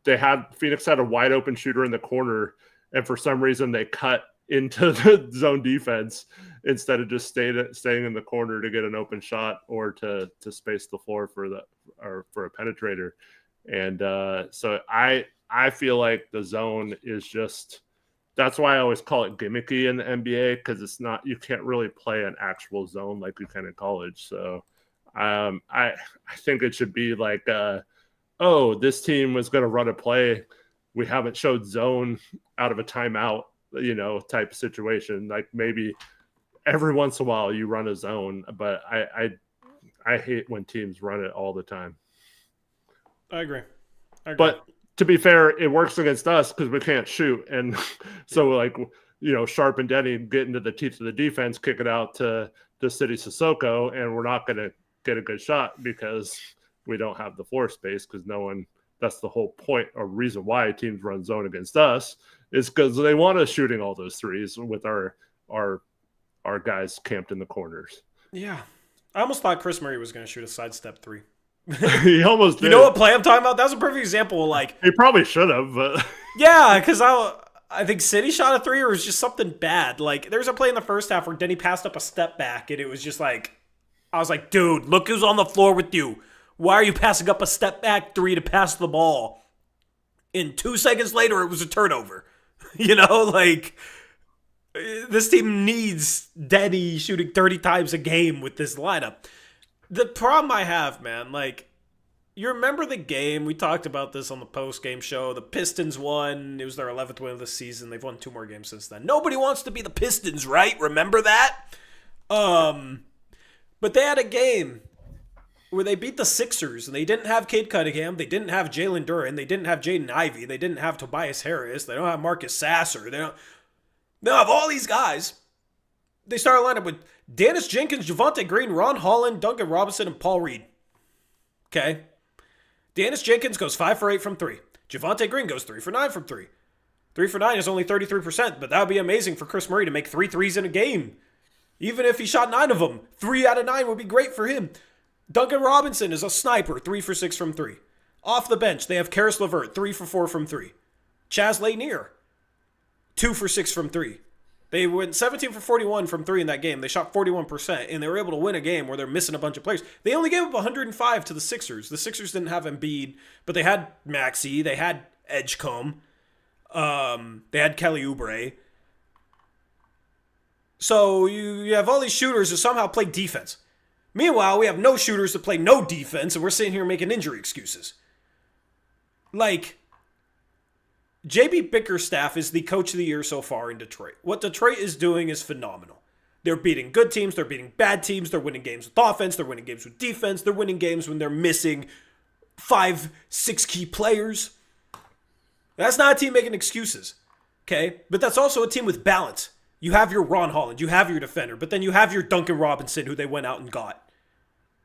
Phoenix had a wide open shooter in the corner, and for some reason they cut into the zone defense instead of just staying in the corner to get an open shot or to space the floor for a penetrator. And so I feel like the zone is just, that's why I always call it gimmicky in the NBA, because it's not, you can't really play an actual zone like you can in college. So I think it should be like, this team was going to run a play. We haven't showed zone out of a timeout, type of situation. Like maybe every once in a while you run a zone, but I hate when teams run it all the time. I agree. But to be fair, it works against us because we can't shoot. And so Sharpe and Denny get into the teeth of the defense, kick it out to City Sissoko, and we're not going to get a good shot because we don't have the floor space, because that's the whole point or reason why teams run zone against us, is because they want us shooting all those threes with our guys camped in the corners. Yeah. I almost thought Chris Murray was going to shoot a sidestep three. He almost did. You know what play I'm talking about? That was a perfect example of like... He probably should have, but... Yeah, because I think City shot a three, or it was just something bad. Like, there was a play in the first half where Denny passed up a step back, and it was just like... I was like, dude, look who's on the floor with you. Why are you passing up a step back three to pass the ball? And 2 seconds later, it was a turnover. This team needs Denny shooting 30 times a game with this lineup. The problem I have, man, you remember the game? We talked about this on the post-game show. The Pistons won. It was their 11th win of the season. They've won 2 more games since then. Nobody wants to be the Pistons, right? Remember that? But they had a game where they beat the Sixers, and they didn't have Cade Cunningham, they didn't have Jalen Duren, they didn't have Jaden Ivey, they didn't have Tobias Harris, they don't have Marcus Sasser, they don't have all these guys. They started a lineup with Dennis Jenkins, Javonte Green, Ron Holland, Duncan Robinson, and Paul Reed. Okay? Dennis Jenkins goes 5 for 8 from 3. Javonte Green goes 3 for 9 from 3. 3 for 9 is only 33%, but that would be amazing for Chris Murray to make 3 threes in a game. Even if he shot 9 of them, 3 out of 9 would be great for him. Duncan Robinson is a sniper, 3 for 6 from 3. Off the bench, they have Karis LeVert, 3 for 4 from 3. Chaz Lanier, 2 for 6 from 3. They went 17 for 41 from 3 in that game. They shot 41%, and they were able to win a game where they're missing a bunch of players. They only gave up 105 to the Sixers. The Sixers didn't have Embiid, but they had Maxey, they had Edgecombe, they had Kelly Oubre. So you have all these shooters who somehow play defense. Meanwhile, we have no shooters that play no defense, and we're sitting here making injury excuses. JB Bickerstaff is the coach of the year so far in Detroit. What Detroit is doing is phenomenal. They're beating good teams, they're beating bad teams, they're winning games with offense, they're winning games with defense, they're winning games when they're missing 5-6 key players. That's not a team making excuses, okay? But that's also a team with balance. You have your Ron Holland, you have your defender, but then you have your Duncan Robinson, who they went out and got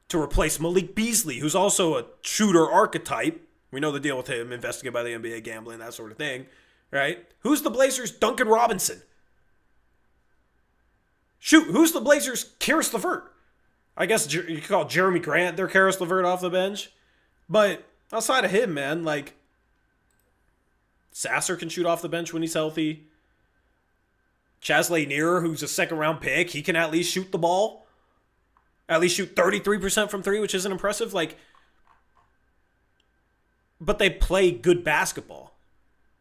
to replace Malik Beasley, who's also a shooter archetype. We know the deal with him, investigated by the NBA, gambling, that sort of thing, right? Who's the Blazers' Duncan Robinson? Shoot, who's the Blazers' Karis LeVert? I guess you could call Jeremy Grant their Karis LeVert off the bench. But outside of him, man, Sasser can shoot off the bench when he's healthy. Chaz Lanier, who's a second-round pick, he can at least shoot the ball. At least shoot 33% from 3, which isn't impressive. But they play good basketball.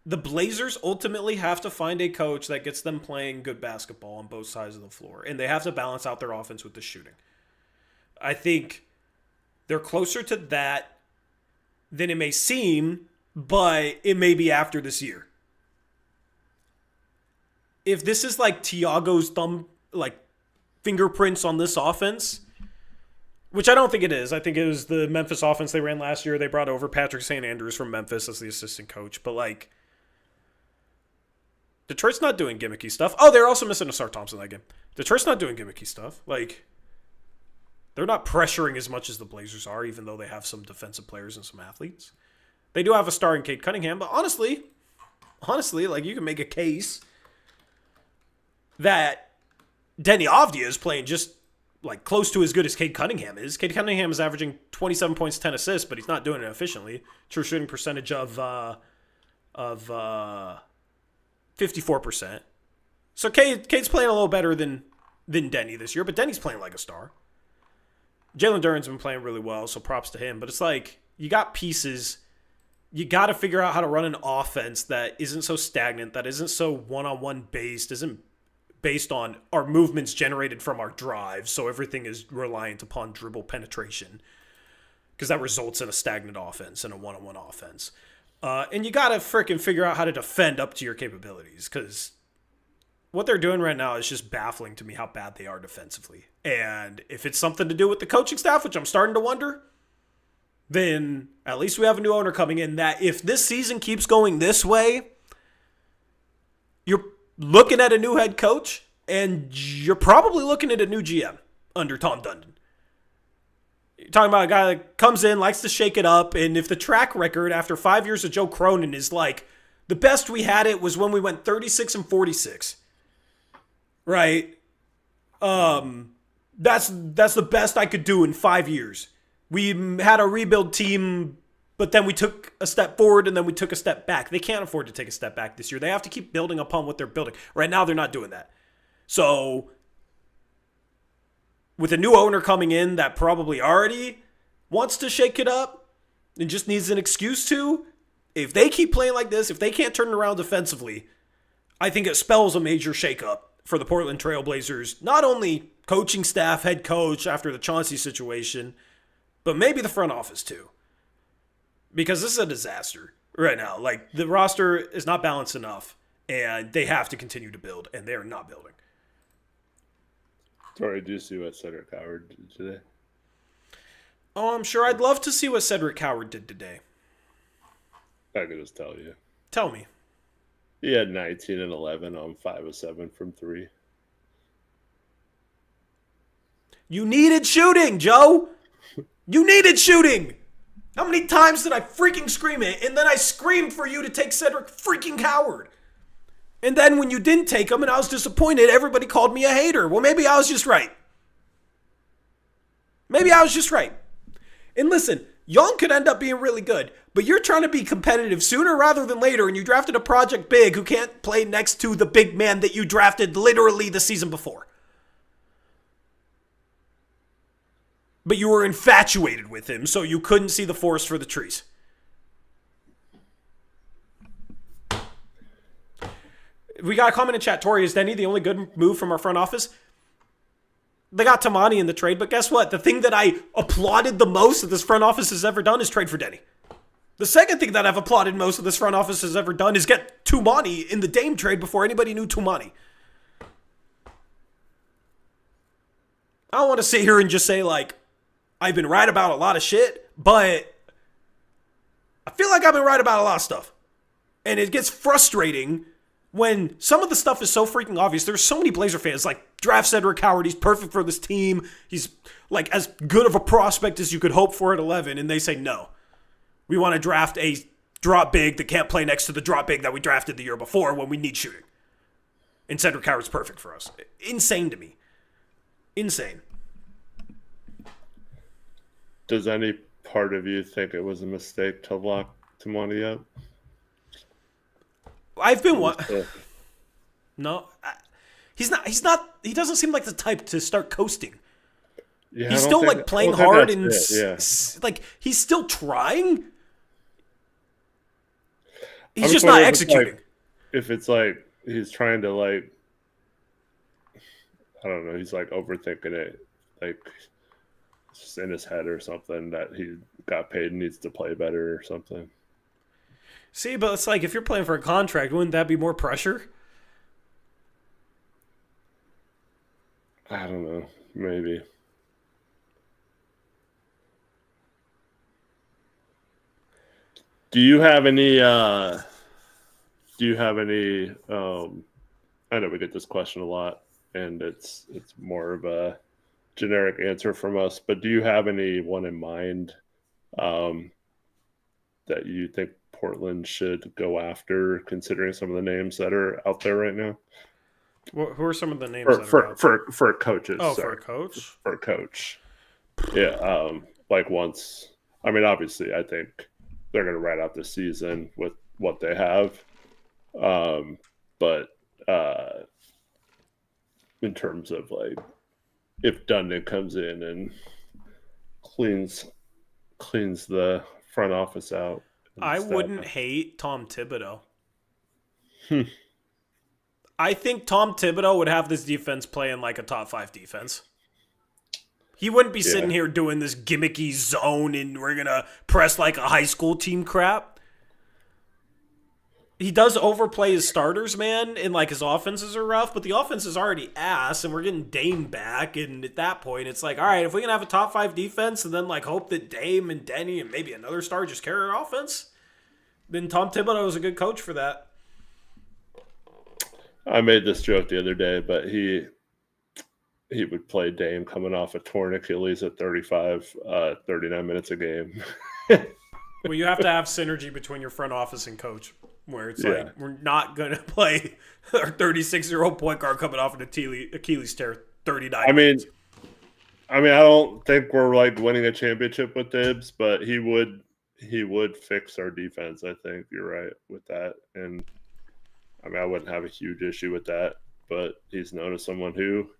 The Blazers ultimately have to find a coach that gets them playing good basketball on both sides of the floor. And they have to balance out their offense with the shooting. I think they're closer to that than it may seem, but it may be after this year. if this is like Tiago's fingerprints on this offense, which I don't think it is. I think it was the Memphis offense they ran last year. They brought over Patrick St. Andrews from Memphis as the assistant coach. But, like, Detroit's not doing gimmicky stuff. Oh, they're also missing Asar Thompson that game. Detroit's not doing gimmicky stuff. Like, they're not pressuring as much as the Blazers are, even though they have some defensive players and some athletes. They do have a star in Cade Cunningham, but honestly, like, you can make a case that Denny Avdia is playing just like close to as good as Cade Cunningham is. Cade Cunningham is averaging 27 points, 10 assists, but he's not doing it efficiently. True shooting percentage of 54%. So Cade's playing a little better than Denny this year, but Denny's playing like a star. Jalen Duren's been playing really well, so props to him. But it's like, you got pieces. You got to figure out how to run an offense that isn't so stagnant, that isn't so one-on-one based, isn't based on our movements generated from our drives, so everything is reliant upon dribble penetration, because that results in a stagnant offense and a one-on-one offense. And you got to freaking figure out how to defend up to your capabilities, because what they're doing right now is just baffling to me how bad they are defensively. And if it's something to do with the coaching staff, which I'm starting to wonder, then at least we have a new owner coming in that if this season keeps going this way, you're looking at a new head coach, and you're probably looking at a new GM under Tom Dundon. You're talking about a guy that comes in, likes to shake it up, and if the track record after 5 years of Joe Cronin is like, the best we had it was when we went 36-46, right? That's the best I could do in 5 years. We had a rebuild team, but then we took a step forward and then we took a step back. They can't afford to take a step back this year. They have to keep building upon what they're building. Right now, they're not doing that. So, with a new owner coming in that probably already wants to shake it up and just needs an excuse to, if they keep playing like this, if they can't turn it around defensively, I think it spells a major shakeup for the Portland Trail Blazers. Not only coaching staff, head coach after the Chauncey situation, but maybe the front office too. Because this is a disaster right now. Like, the roster is not balanced enough, and they have to continue to build, and they are not building. Sorry, did you see what Cedric Howard did today? Oh, I'm sure I'd love to see what Cedric Howard did today. I could just tell you. Tell me. He had 19 and 11 on 5 of 7 from 3. You needed shooting, Joe. You needed shooting. How many times did I freaking scream it? And then I screamed for you to take Cedric freaking Howard. And then when you didn't take him and I was disappointed, everybody called me a hater. Well, maybe I was just right. Maybe I was just right. And listen, Young could end up being really good, but you're trying to be competitive sooner rather than later, and you drafted a project big who can't play next to the big man that you drafted literally the season before. But you were infatuated with him, so you couldn't see the forest for the trees. We got a comment in chat. Tori, is Denny the only good move from our front office? They got Tumani in the trade, but guess what? The thing that I applauded the most that this front office has ever done is trade for Denny. The second thing that I've applauded most that this front office has ever done is get Tumani in the Dame trade before anybody knew Tumani. I don't want to sit here and just say, like, I've been right about a lot of shit, but I feel like I've been right about a lot of stuff. And it gets frustrating when some of the stuff is so freaking obvious. There's so many Blazer fans, like, draft Cedric Howard, he's perfect for this team. He's, like, as good of a prospect as you could hope for at 11. And they say, no. We want to draft a drop big that can't play next to the drop big that we drafted the year before when we need shooting. And Cedric Howard's perfect for us. Insane to me. Insane. Does any part of you think it was a mistake to lock Tumani up? I've been one. No, he's not. He doesn't seem like the type to start coasting. Yeah, he's still like playing hard and like he's still trying. He's just not executing. If it's like he's trying to, like, I don't know, he's like overthinking it, like it's just in his head or something that he got paid and needs to play better or something. See, but it's like if you're playing for a contract, wouldn't that be more pressure? I don't know. Maybe. Do you have any? Do you have any? I know we get this question a lot, and it's more of a generic answer from us. But do you have any one in mind um, that you think Portland should go after, considering some of the names that are out there right now? Who are some of the names that are out For coaches? Oh, sorry. for a coach? For a coach. Yeah. Like once. I mean, obviously, I think they're going to ride out the season with what they have. But in terms of like, if Dundon comes in and cleans the front office out, I wouldn't hate Tom Thibodeau. Hmm. I think Tom Thibodeau would have this defense playing like a top 5 defense. He wouldn't be sitting here doing this gimmicky zone and we're going to press like a high school team crap. He does overplay his starters, man, and like his offenses are rough, but the offense is already ass, and we're getting Dame back, and at that point, it's like, all right, if we can have a top 5 defense and then like hope that Dame and Denny and maybe another star just carry our offense, then Tom Thibodeau is a good coach for that. I made this joke the other day, but he would play Dame coming off a torn Achilles at 39 minutes a game. Well, you have to have synergy between your front office and coach, where it's like, we're not going to play our 36-year-old point guard coming off an Achilles tear 39 minutes. I mean, I don't think we're like winning a championship with Dibs, but he would fix our defense. I think you're right with that. And I mean, I wouldn't have a huge issue with that, but he's known as someone who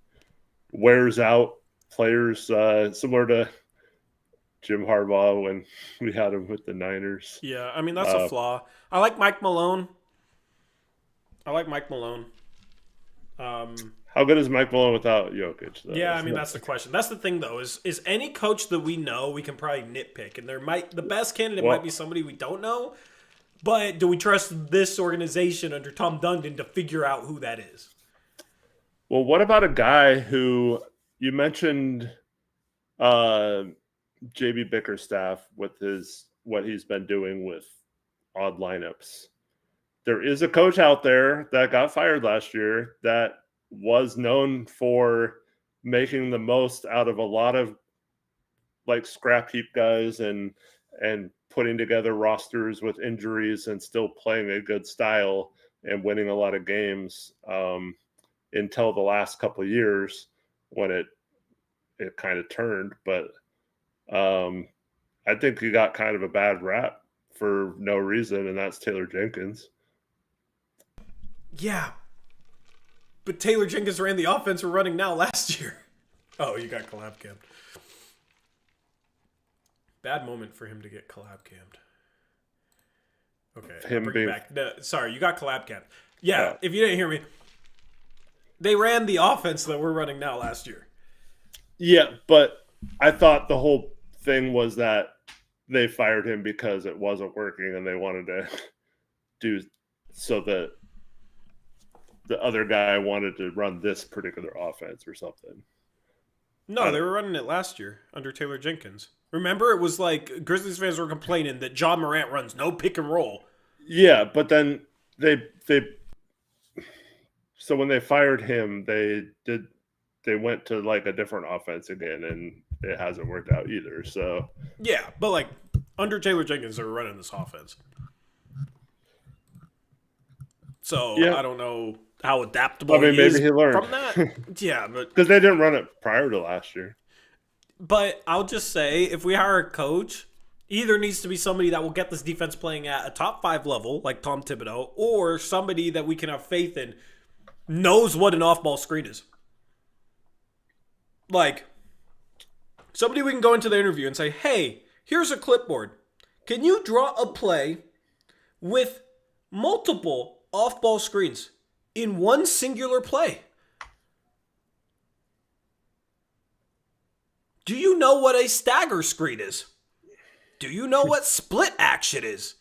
wears out players similar to Jim Harbaugh when we had him with the Niners. Yeah, I mean, that's a flaw. I like Mike Malone. How good is Mike Malone without Jokic, though? Yeah, I mean, that's the question. That's the thing, though, is any coach that we know, we can probably nitpick. And the best candidate might be somebody we don't know. But do we trust this organization under Tom Dundon to figure out who that is? Well, what about a guy who you mentioned JB Bickerstaff with what he's been doing with odd lineups. There is a coach out there that got fired last year that was known for making the most out of a lot of like scrap heap guys and putting together rosters with injuries and still playing a good style and winning a lot of games until the last couple of years when it kind of turned. But I think he got kind of a bad rap for no reason, and that's Taylor Jenkins. Yeah. But Taylor Jenkins ran the offense we're running now last year. Oh, you got collab camped. Bad moment for him to get collab camped. Okay, bring it back. No, sorry, you got collab camped. Yeah, if you didn't hear me, they ran the offense that we're running now last year. Yeah, but I thought the whole thing was that they fired him because it wasn't working and they wanted to do so that the other guy wanted to run this particular offense or something. No, they were running it last year under Taylor Jenkins. Remember, it was like Grizzlies fans were complaining that John Morant runs no pick and roll. Yeah, but then so when they fired him, they went to like a different offense again, and it hasn't worked out either. So yeah, but like under Taylor Jenkins, they were running this offense. So yeah. I don't know how adaptable he is maybe he learned from that. Yeah, but because they didn't run it prior to last year. But I'll just say, if we hire a coach, either needs to be somebody that will get this defense playing at a top 5 level, like Tom Thibodeau, or somebody that we can have faith in knows what an off-ball screen is. Like, somebody we can go into the interview and say, hey, here's a clipboard. Can you draw a play with multiple off-ball screens in one singular play? Do you know what a stagger screen is? Do you know what split action is?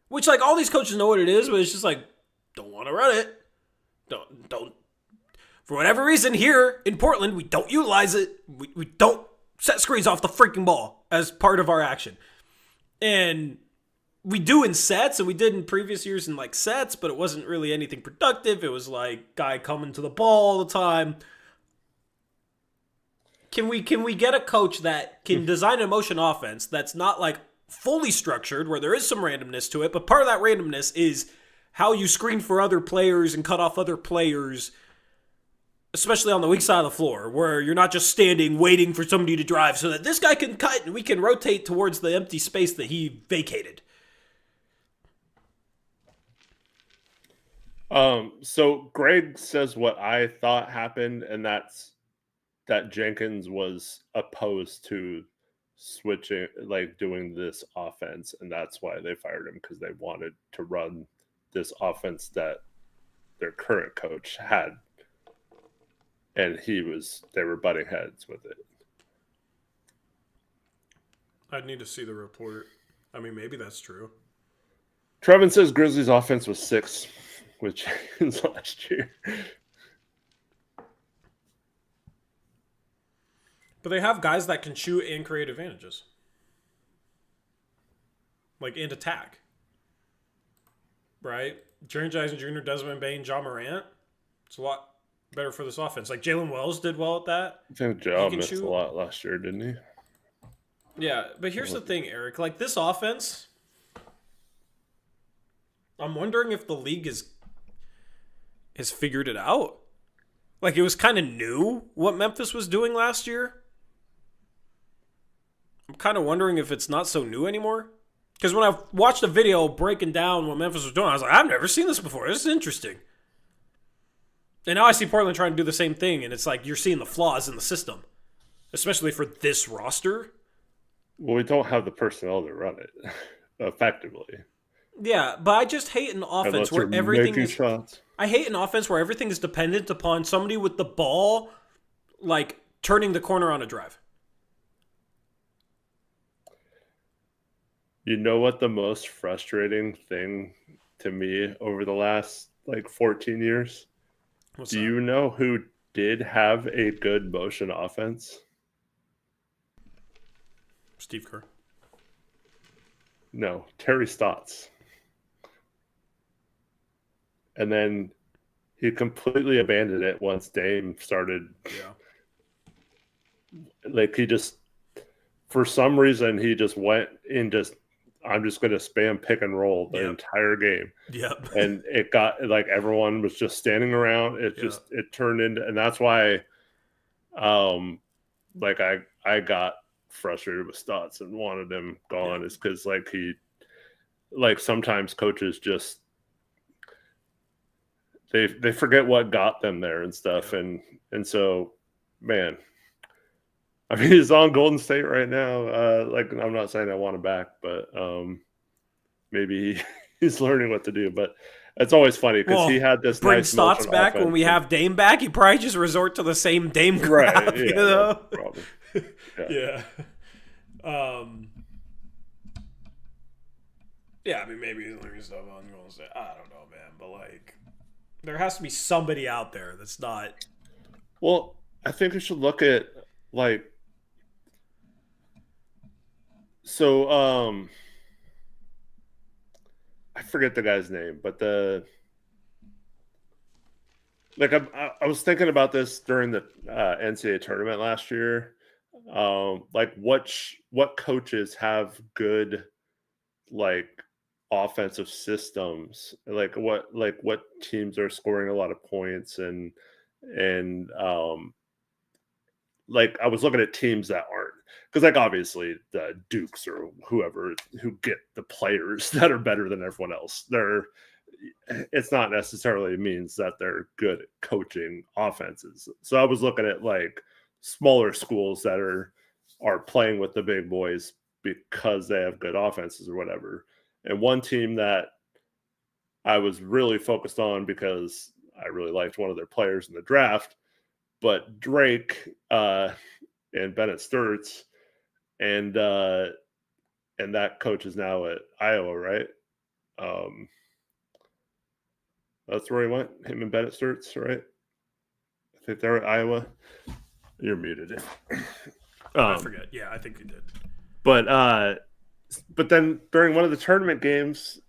Which, like, all these coaches know what it is, but it's just like, don't want to run it. Don't. For whatever reason, here in Portland, we don't utilize it. We don't set screens off the freaking ball as part of our action. And we do in sets, and we did in previous years in like sets, but it wasn't really anything productive. It was like guy coming to the ball all the time. Can we get a coach that can design a motion offense that's not like fully structured, where there is some randomness to it, but part of that randomness is how you screen for other players and cut off other players, especially on the weak side of the floor, where you're not just standing waiting for somebody to drive so that this guy can cut and we can rotate towards the empty space that he vacated. So Greg says what I thought happened, and that's that Jenkins was opposed to switching, like doing this offense, and that's why they fired him, because they wanted to run this offense that their current coach had, and they were butting heads with it. I'd need to see the report. I mean, maybe that's true. Trevin says Grizzlies offense was 6 with Jenkins last year. But they have guys that can shoot and create advantages. Like, and attack. Right? Jaren Jackson Jr., Desmond Bain, John Morant. It's a lot better for this offense. Like, Jalen Wells did well at that. I think Ja missed a lot last year, didn't he? Yeah, but here's the thing, Eric. Like, this offense, I'm wondering if the league has figured it out. Like, it was kind of new what Memphis was doing last year. I'm kind of wondering if it's not so new anymore. Because when I watched a video breaking down what Memphis was doing, I was like, I've never seen this before. This is interesting. And now I see Portland trying to do the same thing, and it's like you're seeing the flaws in the system, especially for this roster. Well, we don't have the personnel to run it effectively. Yeah, but I just hate an offense where everything is shots. I hate an offense where everything is dependent upon somebody with the ball, like turning the corner on a drive. You know what the most frustrating thing to me over the last 14 years? Do you know who did have a good motion offense? Steve Kerr. No, Terry Stotts. And then he completely abandoned it once Dame started. Yeah. Like, he just, for some reason, he just went in I'm just going to spam pick and roll the entire game. Yep. And it got, everyone was just standing around. It turned into, and that's why, I got frustrated with Stotts and wanted him gone, is because, he, sometimes coaches just, they forget what got them there and stuff. And so, man, I mean, he's on Golden State right now. I'm not saying I want him back, but maybe he's learning what to do. But it's always funny because he had this bring nice Stotts back when we have Dame back. He probably just resort to the same Dame crap, right? Yeah, you know? Probably. Yeah. Yeah, I mean, maybe he's learning stuff on Golden State. I don't know, man, but there has to be somebody out there that's not. Well, I think we should look at So, I forget the guy's name, but I was thinking about this during the NCAA tournament last year. What coaches have good offensive systems? What teams are scoring a lot of points and I was looking at teams that aren't, because obviously the Dukes or whoever who get the players that are better than everyone else, it's not necessarily means that they're good at coaching offenses. So I was looking at smaller schools that are playing with the big boys because they have good offenses or whatever. And one team that I was really focused on because I really liked one of their players in the draft, but Drake and Bennett Sturts, and that coach is now at Iowa, right? That's where he went, him and Bennett Sturts, right? I think they're at Iowa. You're muted. I forget. Yeah, I think you did. But then during one of the tournament games,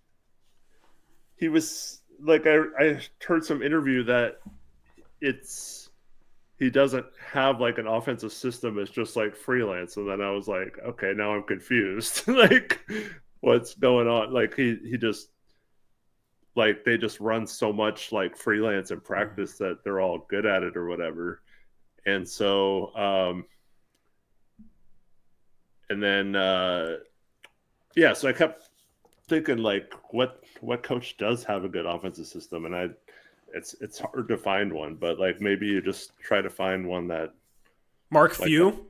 he was like, I heard some interview that he doesn't have like an offensive system. It's just like freelance. And then I was like, okay, now I'm confused. Like, what's going on? Like he just like they just run so much like freelance in practice that they're all good at it or whatever. And so and then so I kept thinking like what coach does have a good offensive system, and it's hard to find one, but like maybe you just try to find one that Mark Few.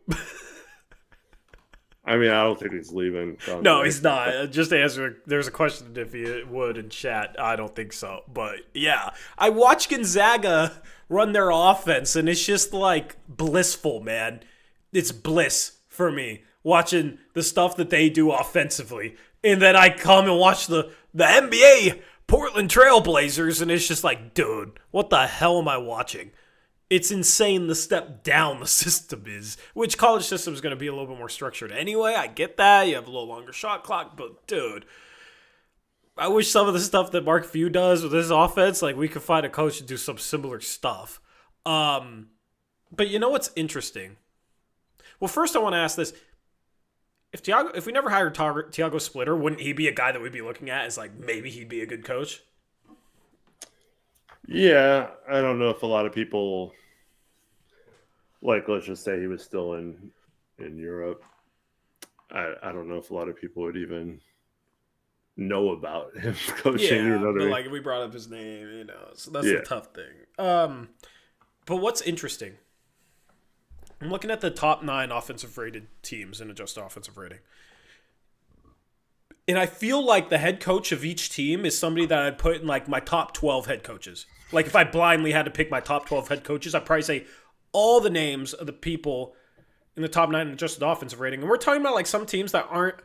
I mean, I don't think he's leaving. No, he's not. Just to answer, there's a question if he would in chat. I don't think so. But yeah, I watch Gonzaga run their offense, and it's just like blissful, man. It's bliss for me watching the stuff that they do offensively. And then I come and watch the NBA Portland Trail Blazers, and it's just like, dude, what the hell am I watching? It's insane the step down the system is, which college system is going to be a little bit more structured anyway. I get that. You have a little longer shot clock, but dude, I wish some of the stuff that Mark Few does with his offense, like we could find a coach to do some similar stuff. But you know what's interesting? Well, first I want to ask this. If we never hired Tiago Splitter, wouldn't he be a guy that we'd be looking at as like maybe he'd be a good coach? Yeah, I don't know if a lot of people, like, let's just say he was still in Europe. I don't know if a lot of people would even know about him coaching. Yeah, but like if we brought up his name, you know, so that's the tough thing. But what's interesting, I'm looking at the top 9 offensive rated teams in adjusted offensive rating. And I feel like the head coach of each team is somebody that I'd put in like my top 12 head coaches. Like if I blindly had to pick my top 12 head coaches, I'd probably say all the names of the people in the top 9 adjusted offensive rating. And we're talking about like some teams that aren't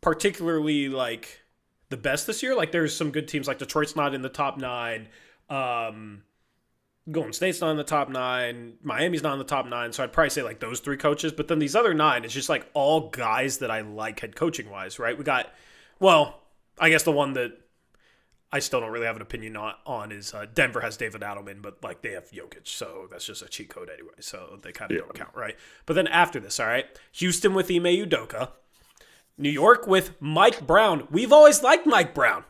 particularly like the best this year. Like there's some good teams, like Detroit's not in the top 9. Golden State's not in the top 9. Miami's not in the top 9. So I'd probably say like those 3 coaches. But then these other 9, it's just like all guys that I like head coaching wise, right? We got, well, I guess the one that I still don't really have an opinion on is Denver has David Adelman, but like they have Jokic. So that's just a cheat code anyway. So they kind of don't count, right? But then after this, all right, Houston with Ime Udoka. New York with Mike Brown. We've always liked Mike Brown.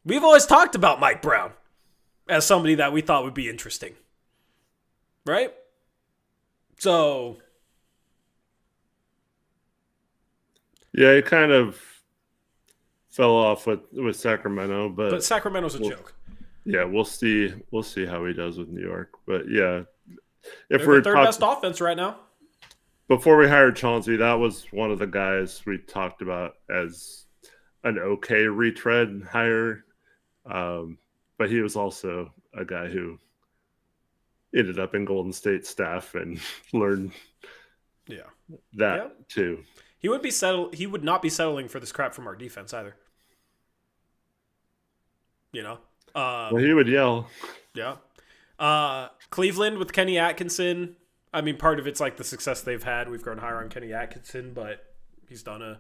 We've always talked about Mike Brown as somebody that we thought would be interesting. Right? So. Yeah, it kind of fell off with Sacramento. But Sacramento's a joke. Yeah, we'll see how he does with New York. But yeah. They're the third best offense right now. Before we hired Chauncey, that was one of the guys we talked about as an okay retread hire. But he was also a guy who ended up in Golden State staff and learned that too. He would not be settling for this crap from our defense either. You know? Well, he would yell. Yeah. Cleveland with Kenny Atkinson. I mean, part of it's like the success they've had. We've grown higher on Kenny Atkinson, but he's done a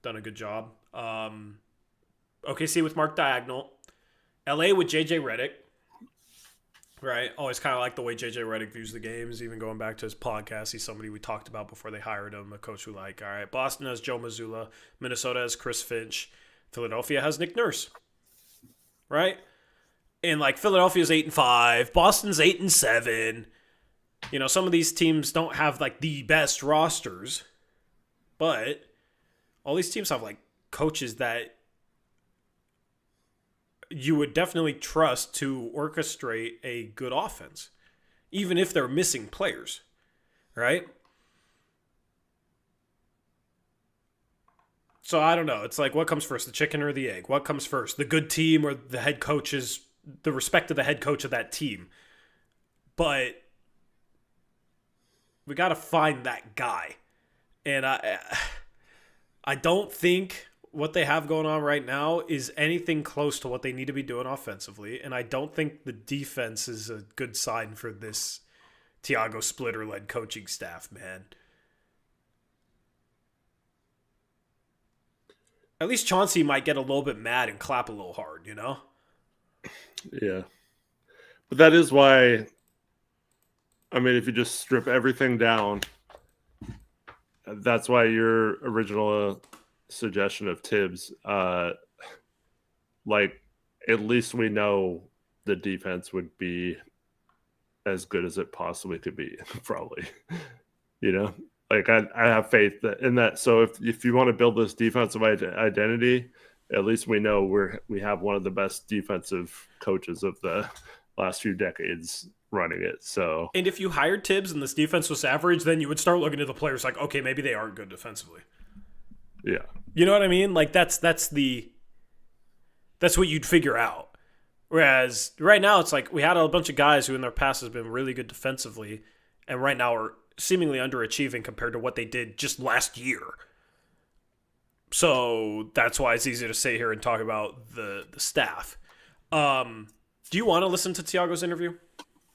good job. OKC with Mark Diagonal. LA with JJ Redick. Right? Always kind of like the way JJ Redick views the games, even going back to his podcast. He's somebody we talked about before they hired him, a coach who like, all right, Boston has Joe Mazzulla. Minnesota has Chris Finch. Philadelphia has Nick Nurse. Right? And like Philadelphia's 8-5. Boston's 8-7. You know, some of these teams don't have like the best rosters, but all these teams have like coaches that you would definitely trust to orchestrate a good offense, even if they're missing players, right? So I don't know. It's like, what comes first, the chicken or the egg? What comes first, the good team or the head coach's, the respect of the head coach of that team? But we got to find that guy. And I don't think what they have going on right now is anything close to what they need to be doing offensively, and I don't think the defense is a good sign for this Thiago Splitter-led coaching staff, man. At least Chauncey might get a little bit mad and clap a little hard, you know? Yeah. But that is why, I mean, if you just strip everything down, that's why your original suggestion of Tibbs, like, at least we know the defense would be as good as it possibly could be, probably. You know? Like, I have faith in that. So if you want to build this defensive identity, at least we know we have one of the best defensive coaches of the last few decades running it. So, and if you hired Tibbs and this defense was average, then you would start looking at the players like, okay, maybe they aren't good defensively. Yeah. You know what I mean? Like that's what you'd figure out. Whereas right now it's like we had a bunch of guys who in their past has been really good defensively and right now are seemingly underachieving compared to what they did just last year. So that's why it's easy to sit here and talk about the staff. Do you want to listen to Thiago's interview?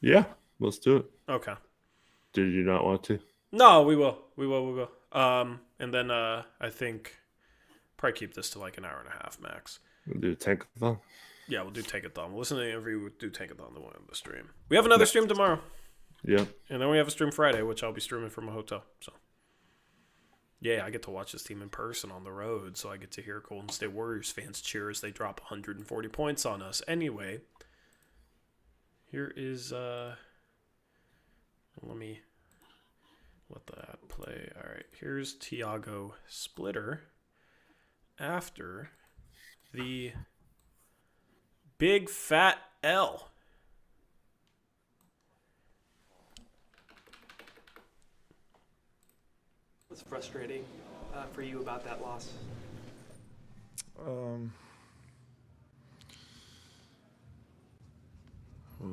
Yeah, let's do it. Okay. Did you not want to? No, we will. And then I think probably keep this to like an hour and a half max. We'll do a tankathon. Yeah, we'll do Tankathon. We'll listen to the interview. We'll do Tankathon the one on the stream. We have another stream tomorrow. Yeah. And then we have a stream Friday, which I'll be streaming from a hotel. So, yeah, I get to watch this team in person on the road, so I get to hear Golden State Warriors fans cheer as they drop 140 points on us. Anyway, here is, let me let that play. All right, here's Thiago Splitter after the big fat L. What's frustrating for you about that loss? What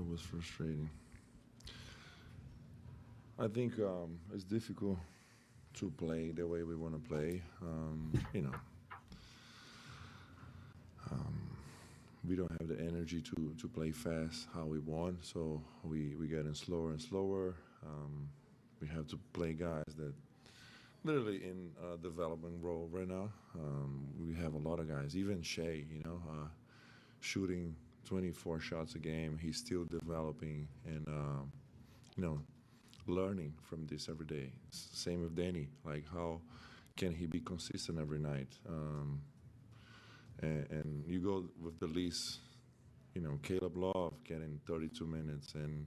was frustrating? I think it's difficult to play the way we want to play. We don't have the energy to play fast how we want, so we getting slower and slower. We have to play guys that literally in a development role right now. We have a lot of guys, even Shea, shooting 24 shots a game. He's still developing and, learning from this every day. Same with Danny. Like, how can he be consistent every night? And you go with the least, Caleb Love getting 32 minutes. And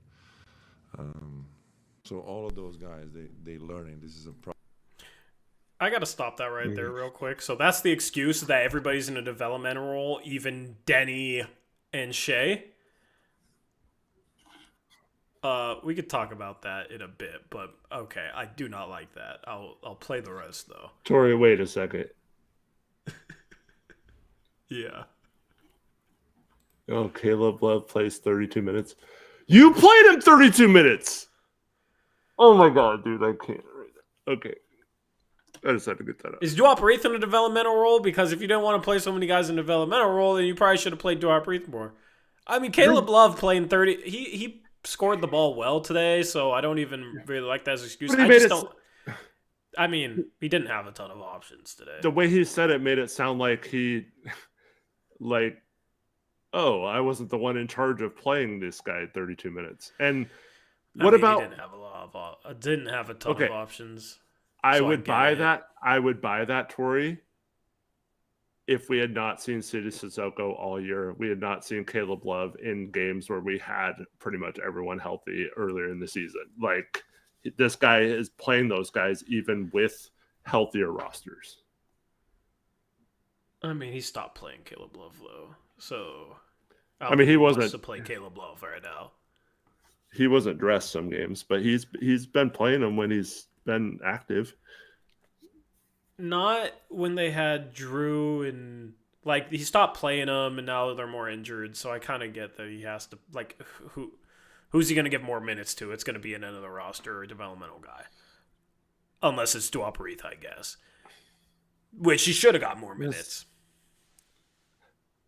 so all of those guys, they learning. This is a problem. I got to stop that right there real quick. So that's the excuse that everybody's in a developmental role, even Denny and Shea. We could talk about that in a bit, but okay, I do not like that. I'll play the rest though. Tori, wait a second. Yeah. Oh, Caleb Love plays 32 minutes. You played him 32 minutes! Oh my god, dude, I can't read that. Okay. I just had to get that out. Is Duop Wraith in a developmental role? Because if you didn't want to play so many guys in a developmental role, then you probably should have played Duop Wraith more. I mean, Caleb Love playing 30. He scored the ball well today, so I don't even really like that as an excuse. I just don't. I mean, he didn't have a ton of options today. The way he said it made it sound like oh, I wasn't the one in charge of playing this guy 32 minutes. And what about? He didn't have a ton of options. I would buy that. I would buy that, Tori, if we had not seen City Sissoko all year. We had not seen Caleb Love in games where we had pretty much everyone healthy earlier in the season. Like, this guy is playing those guys even with healthier rosters. I mean, he stopped playing Caleb Love, though. So, he wasn't to play Caleb Love right now. He wasn't dressed some games, but he's been playing them when he's been active. Not when they had Drew and he stopped playing them, and now they're more injured. So I kind of get that he has to who's he going to give more minutes to? It's going to be an end of the roster or a developmental guy, unless it's Duop Wraith, I guess. which he should have got more minutes.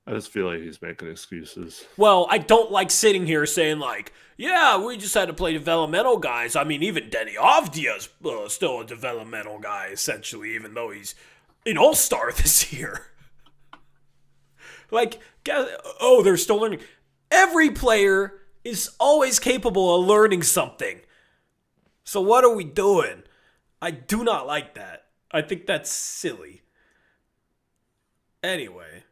I just feel like he's making excuses. Well, I don't like sitting here saying, like, yeah, we just had to play developmental guys. I mean, even Denny Avdia's still a developmental guy, essentially, even though he's an all-star this year. Like, they're still learning. Every player is always capable of learning something. So what are we doing? I do not like that. I think that's silly. Anyway,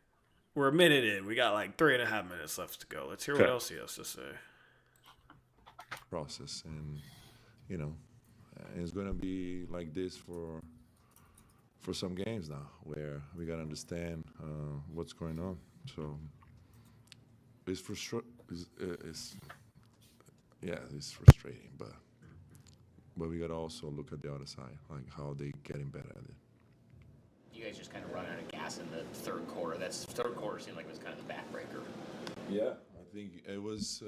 we're a minute in. We got like 3.5 minutes left to go. Let's hear what else he has to say. Process, and it's going to be like this for some games now, where we got to understand what's going on. So it's frustrating. It's frustrating, but we got to also look at the other side, like how they getting better at it. You guys just kind of run out of gas in the third quarter. Third quarter seemed like it was kind of the backbreaker. Yeah, I think it was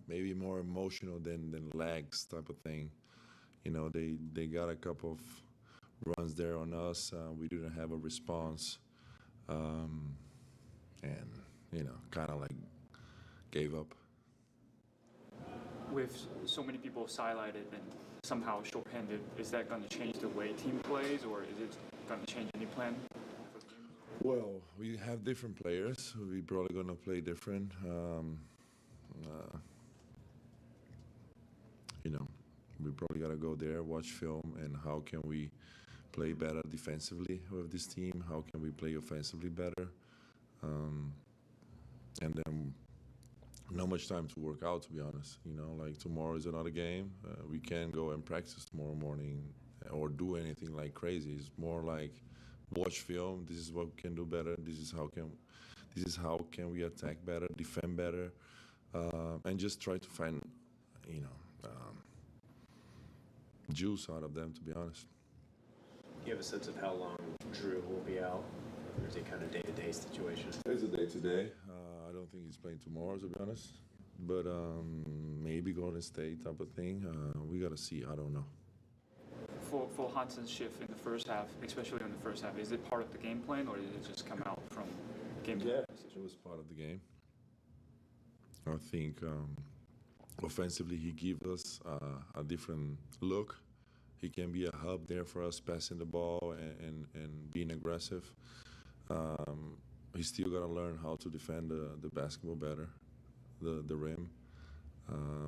maybe more emotional than lags type of thing. They got a couple of runs there on us. We didn't have a response, and kind of like gave up. With so many people sidelined and somehow short-handed, is that going to change the way team plays, or is it going to change any plan for the game? Well, we have different players. We're probably going to play different. We probably got to go there, watch film, and how can we play better defensively with this team? How can we play offensively better? And then not much time to work out, to be honest. Like tomorrow is another game. We can't go and practice tomorrow morning or do anything like crazy. It's more like watch film. This is what we can do better. This is how can we attack better, defend better, and just try to find, juice out of them, to be honest. Do you have a sense of how long Drew will be out? Or is it kind of day-to-day situation? It's a day-to-day. I don't think he's playing tomorrow, to be honest. But maybe Golden State type of thing. We got to see. I don't know. For Hanson's shift in the first half, especially in the first half, is it part of the game plan, or did it just come out from game plan? It was part of the game. I think offensively he gives us a different look. He can be a hub there for us, passing the ball and being aggressive. He's still got to learn how to defend the basketball better, the rim.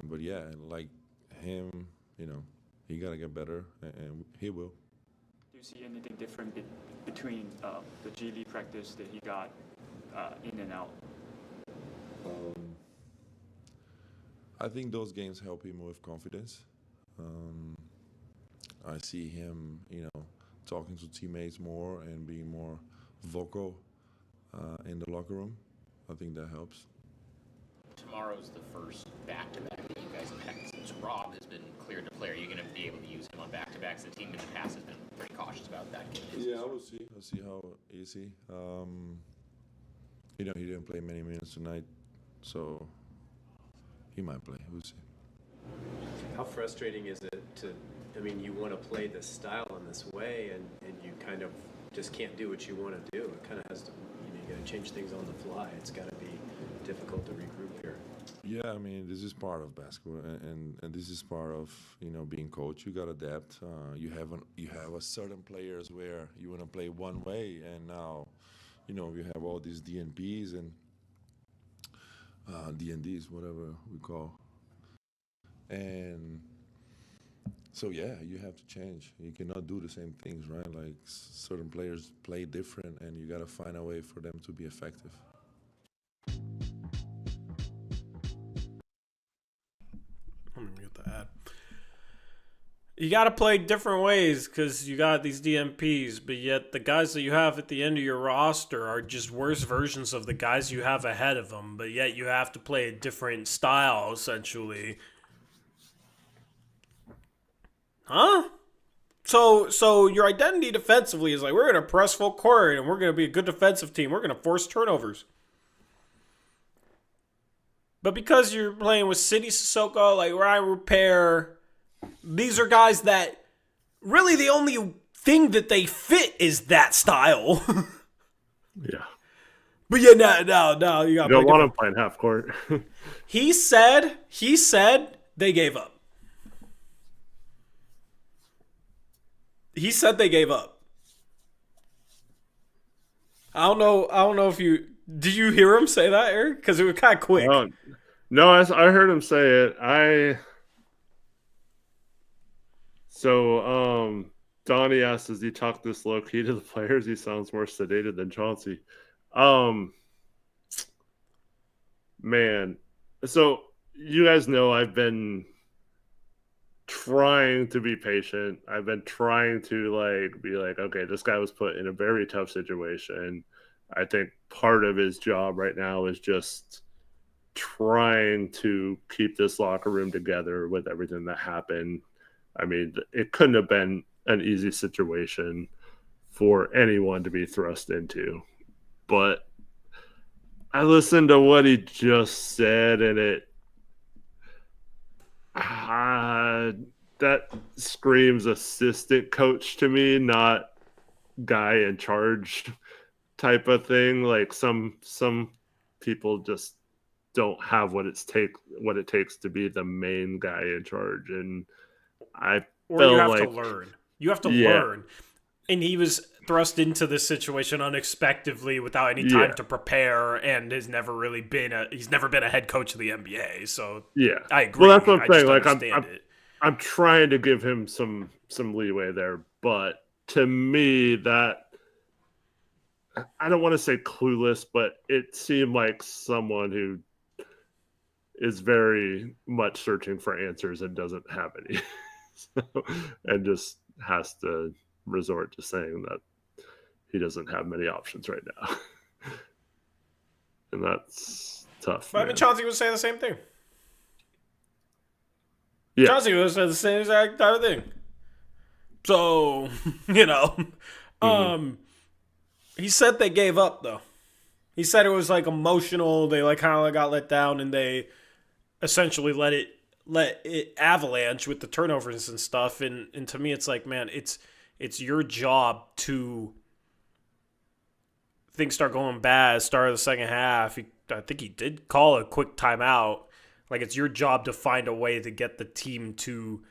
But yeah, like him, he got to get better, and he will. Do you see anything different between the G League practice that he got in and out? I think those games help him with confidence. I see him, talking to teammates more and being more vocal in the locker room. I think that helps. Tomorrow's the first back-to-back that you guys have had since Rob has been cleared to play. Are you going to be able to use him on back-to-backs? The team in the past has been pretty cautious about that. Yeah, we'll see. I'll see how easy. He didn't play many minutes tonight, so he might play. We'll see. How frustrating is it you want to play this style in this way, and you kind of just can't do what you want to do. It kind of has to, you got to change things on the fly. It's got to be difficult to regroup here. Yeah, this is part of basketball, and this is part of being coach. You got to adapt. You have a certain players where you want to play one way, and now, you have all these DNPs and DNDs, whatever we call, and so yeah, you have to change. You cannot do the same things, right? Like certain players play different, and you got to find a way for them to be effective. Let me mute the ad. You got to play different ways because you got these DMPs, but yet the guys that you have at the end of your roster are just worse versions of the guys you have ahead of them, but yet you have to play a different style, essentially. Huh? So your identity defensively is like, we're going to press full court and we're going to be a good defensive team. We're going to force turnovers. But because you're playing with City Sissoko, like Ryan Repair, these are guys that really the only thing that they fit is that style. Yeah. But yeah, no, you got. You don't want him playing half court. He said they gave up. He said they gave up. I don't know if you did you hear him say that, Eric? Because it was kind of quick. No, I heard him say it. Donnie asked, does he talk this low key to the players? He sounds more sedated than Chauncey. Man. So you guys know I've been trying to be patient. I've been trying to be like, okay, this guy was put in a very tough situation. I think part of his job right now is just trying to keep this locker room together with everything that happened. I mean, it couldn't have been an easy situation for anyone to be thrust into. But I listened to what he just said, and that screams assistant coach to me, not guy in charge type of thing. Like some people just don't have what it takes to be the main guy in charge, and you have to learn. You have to learn. And he was thrust into this situation unexpectedly without any time to prepare, and has never really been he's never been a head coach of the NBA. So yeah, I agree. Well, that's what I'm saying. Like I'm trying to give him some leeway there, but to me that I don't want to say clueless, but it seemed like someone who is very much searching for answers and doesn't have any. And just has to resort to saying that he doesn't have many options right now. And that's tough. But I mean, Chauncey would say the same thing. Yeah. Chauncey would say the same exact type of thing. So, he said they gave up, though. He said it was emotional. They kind of got let down, and they essentially let it avalanche with the turnovers and stuff. And to me, it's like, man, it's your job to things start going bad, start of the second half. I think he did call a quick timeout. It's your job to find a way to get the team to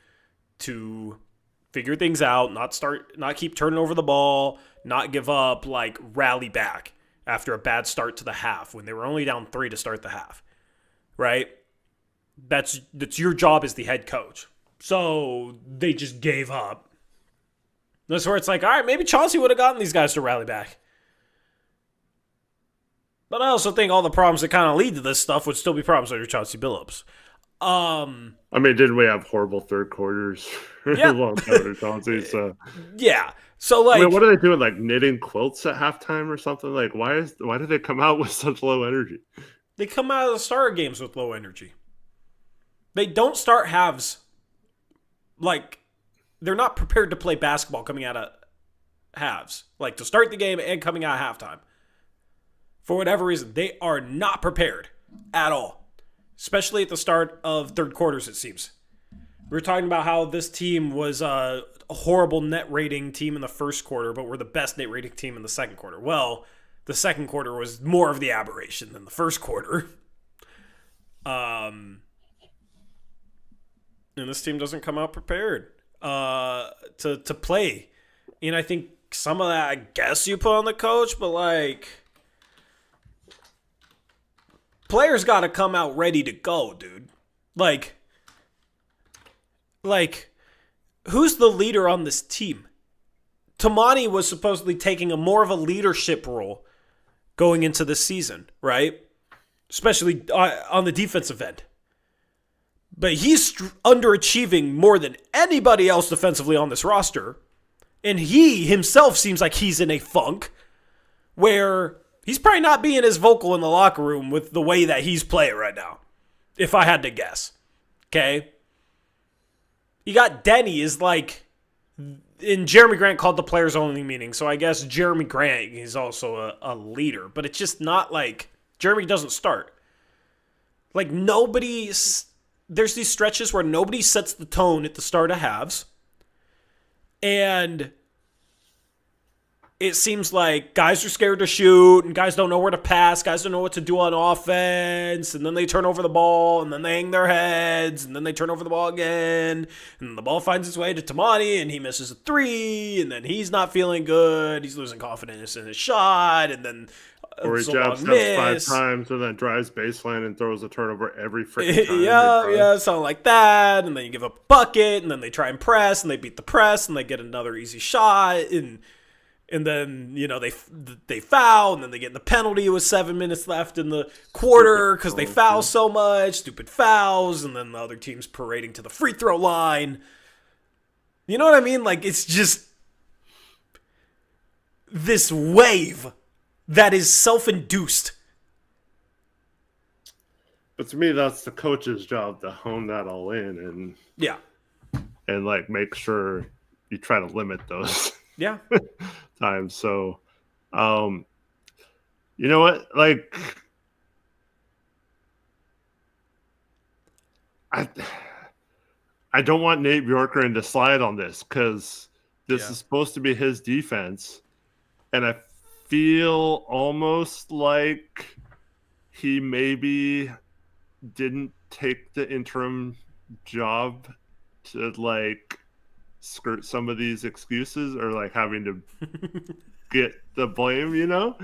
figure things out, not keep turning over the ball, not give up, rally back after a bad start to the half when they were only down 3 to start the half. Right? That's your job as the head coach. So they just gave up. That's where it's all right, maybe Chauncey would have gotten these guys to rally back. But I also think all the problems that kind of lead to this stuff would still be problems under Chauncey Billups. I mean, didn't we have horrible third quarters? Yeah. Long time under Chauncey, so. Yeah. So I mean, what are they doing? Knitting quilts at halftime or something? Why did they come out with such low energy? They come out of the starter games with low energy. They don't start halves they're not prepared to play basketball coming out of halves. To start the game and coming out of halftime. For whatever reason, they are not prepared at all. Especially at the start of third quarters, it seems. We were talking about how this team was a horrible net rating team in the first quarter, but we're the best net rating team in the second quarter. Well, the second quarter was more of the aberration than the first quarter. And this team doesn't come out prepared to play. And I think some of that, I guess you put on the coach, but players got to come out ready to go, dude. Who's the leader on this team? Tumani was supposedly taking more of a leadership role going into this season, right? Especially on the defensive end. But he's underachieving more than anybody else defensively on this roster. And he himself seems like he's in a funk where he's probably not being as vocal in the locker room with the way that he's playing right now, if I had to guess. Okay? You got Denny is and Jeremy Grant called the players only meeting, so I guess Jeremy Grant is also a leader. But it's just not Jeremy doesn't start. There's these stretches where nobody sets the tone at the start of halves. And it seems like guys are scared to shoot, and guys don't know where to pass, guys don't know what to do on offense, and then they turn over the ball, and then they hang their heads, and then they turn over the ball again, and the ball finds its way to Tumani, and he misses a three, and then he's not feeling good, he's losing confidence in his shot, and then Or he jab steps 5 times and then drives baseline and throws a turnover every freaking time. Yeah, something like that, and then you give up a bucket, and then they try and press, and they beat the press, and they get another easy shot, and then, you know, they foul, and then they get in the penalty with 7 minutes left in the quarter because they foul so much, stupid fouls, and then the other team's parading to the free throw line. You know what I mean? Like, it's just this wave that is self-induced. But to me, that's the coach's job to hone that all in and like make sure you try to limit those. Yeah. Times. So, you know what? Like, I don't want Nate Bjorkgren to slide on this because this is supposed to be his defense, and I feel almost like he maybe didn't take the interim job to like skirt some of these excuses or like having to get the blame, you know,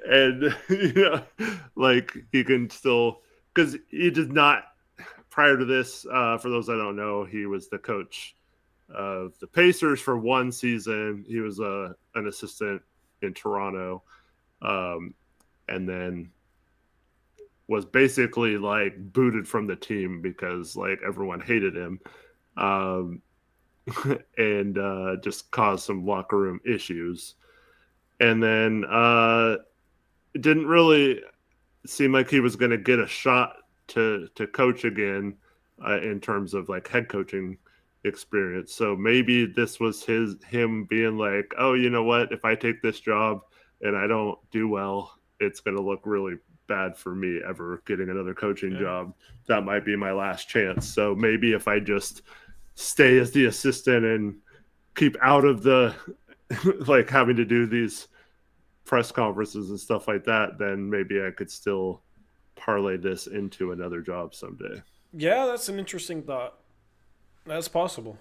and you know, like he can still, because he did not prior to this, for those that don't know, he was the coach of the Pacers for 1 season. He was an assistant in Toronto, and then was basically like booted from the team because like everyone hated him. And just caused some locker room issues. And then it didn't really seem like he was going to get a shot to coach again in terms of like head coaching experience. So maybe this was him being like, oh, you know what? If I take this job and I don't do well, it's going to look really bad for me ever getting another coaching job. That might be my last chance. So maybe if I just stay as the assistant and keep out of the like having to do these press conferences and stuff like that, then maybe I could still parlay this into another job someday. Yeah, that's an interesting thought. That's possible.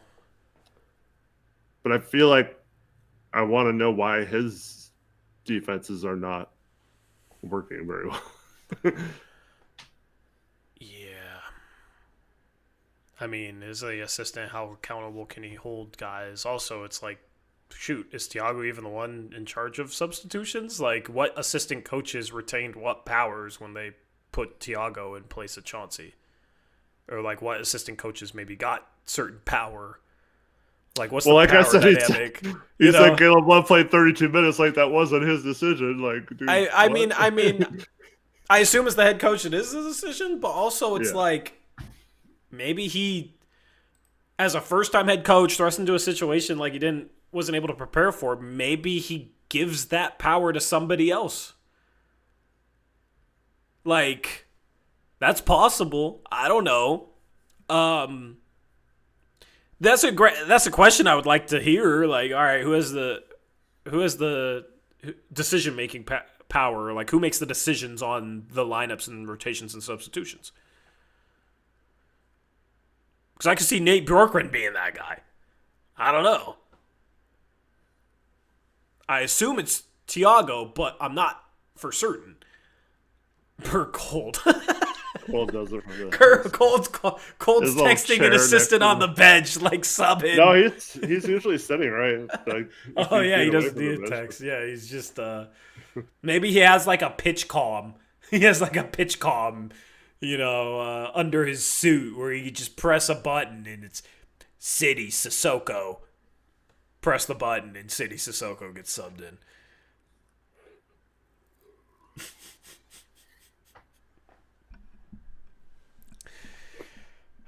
But I feel like I want to know why his defenses are not working very well. I mean, as the assistant, how accountable can he hold guys? Also, it's like, shoot, is Thiago even the one in charge of substitutions? Like, what assistant coaches retained what powers when they put Thiago in place of Chauncey? Or, like, what assistant coaches maybe got certain power? Like, what's the power dynamic? He said Caleb Love played 32 minutes like that wasn't his decision. Like, dude, I mean, I assume as the head coach it is his decision, but also it's like, maybe he, as a first-time head coach, thrust into a situation like he wasn't able to prepare for. Maybe he gives that power to somebody else. Like, that's possible. I don't know. That's a question I would like to hear. Like, all right, who has the decision-making power? Like, who makes the decisions on the lineups and rotations and substitutions? Because I could see Nate Bjorkgren being that guy. I don't know. I assume it's Thiago, but I'm not for certain. Per Cold. Cold does it from Cold's texting an assistant on the bench, like subbing. No, he's usually sitting right. Like, oh yeah, he doesn't need a text. Yeah, he's just maybe he has like a pitch calm. He has like a pitch calm. You know, under his suit where you just press a button and it's City Sissoko. Press the button and City Sissoko gets subbed in.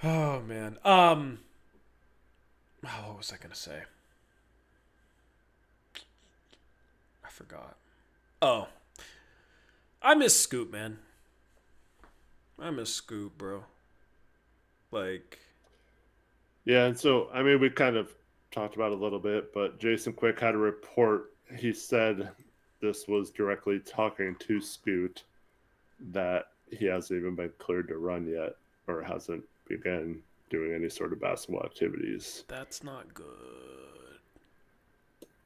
Oh, man. What was I going to say? I forgot. Oh. I miss Scoop, man. I miss Scoop, bro. Like, yeah, and so I mean, we kind of talked about it a little bit, but Jason Quick had a report he said this was directly talking to Scoot, that he hasn't even been cleared to run yet, or hasn't begun doing any sort of basketball activities. That's not good.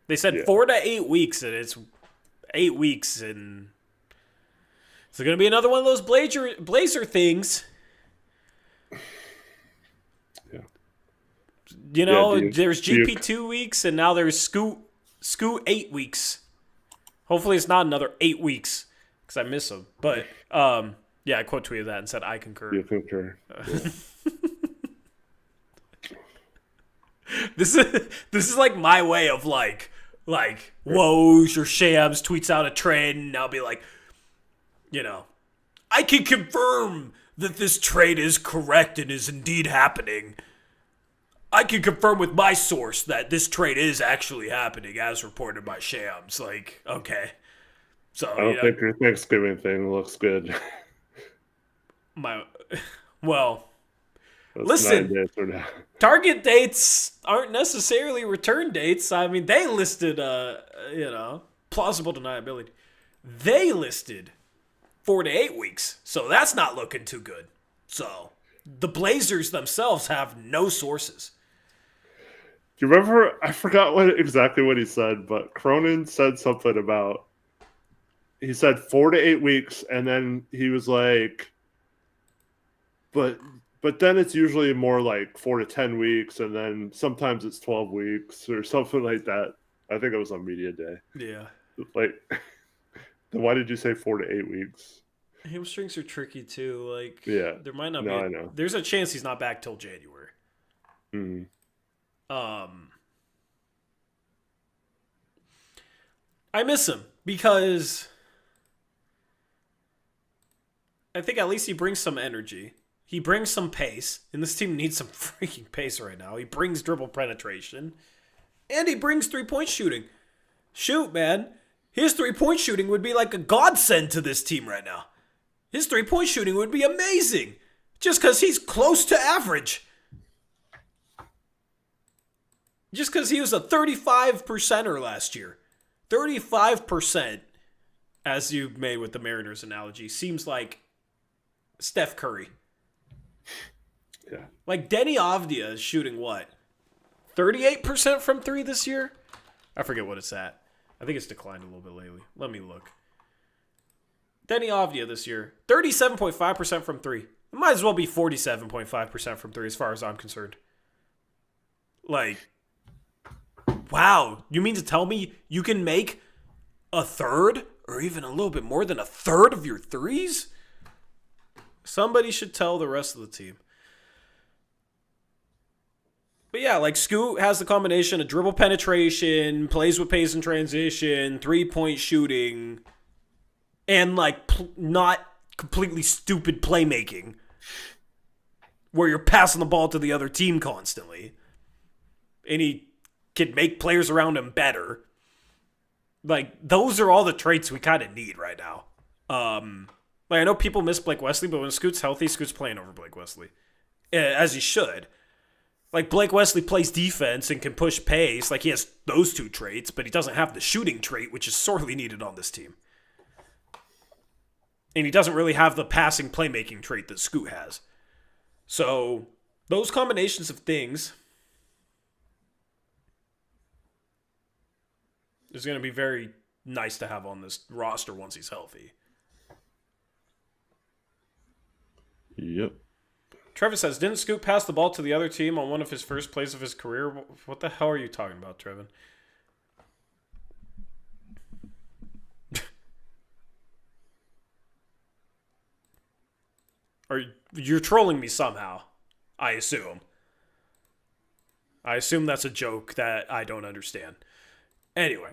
They said Yeah. 4 to 8 weeks, and it's 8 weeks, and it's going to be another one of those Blazer things. Yeah. You know, Yeah, there's GP 2 weeks, and now there's Scoot 8 weeks. Hopefully it's not another 8 weeks, because I miss him. But, yeah, I quote tweeted that and said, I concur. You concur. Yeah. This is like my way of like woes or Shams tweets out a trade, and I'll be like, you know, I can confirm that this trade is correct and is indeed happening. I can confirm with my source that this trade is actually happening as reported by Shams. Like, okay. So I don't think your Thanksgiving thing looks good. Well, That's listen, 9 days from now. target dates aren't necessarily return dates. I mean, they listed, plausible deniability. They listed 4 to 8 weeks, so that's not looking too good. So the Blazers themselves have no sources. Do you remember? I forgot exactly what he said, but Cronin said something about. He said 4 to 8 weeks, and then he was like, but then it's usually more like 4 to 10 weeks, and then sometimes it's 12 weeks or something like that. I think it was on media day. Yeah. Like, then why did you say 4 to 8 weeks? Hamstrings are tricky too. Like, Yeah. there might not No, be. I know. There's a chance he's not back till January. Mm-hmm. I miss him because I think at least he brings some energy. He brings some pace, and this team needs some freaking pace right now. He brings dribble penetration, and he brings three-point shooting. Shoot, man. His three-point shooting would be like a godsend to this team right now. His three-point shooting would be amazing, just because he's close to average. Just because he was a 35%er last year. 35%, as you made with the Mariners analogy, seems like Steph Curry. Yeah. Like, Denny Avdia is shooting what? 38% from 3 this year? I forget what it's at. I think it's declined a little bit lately. Let me look. Denny Avdia this year, 37.5% from 3. It might as well be 47.5% from 3 as far as I'm concerned. Like, wow. You mean to tell me you can make a third or even a little bit more than a third of your threes? Somebody should tell the rest of the team. But yeah, like, Scoot has the combination of dribble penetration, plays with pace and transition, three-point shooting, and, like, not completely stupid playmaking where you're passing the ball to the other team constantly. And he can make players around him better. Like, those are all the traits we kind of need right now. Like, I know people miss Blake Wesley, but when Scoot's healthy, Scoot's playing over Blake Wesley. As he should. Like, Blake Wesley plays defense and can push pace. Like, he has those two traits, but he doesn't have the shooting trait, which is sorely needed on this team. And he doesn't really have the passing playmaking trait that Scoot has. So, those combinations of things is going to be very nice to have on this roster once he's healthy. Yep. Trevor says, didn't Scoot pass the ball to the other team on one of his first plays of his career? What the hell are you talking about, Trevin? You're trolling me somehow, I assume. I assume that's a joke that I don't understand. Anyway.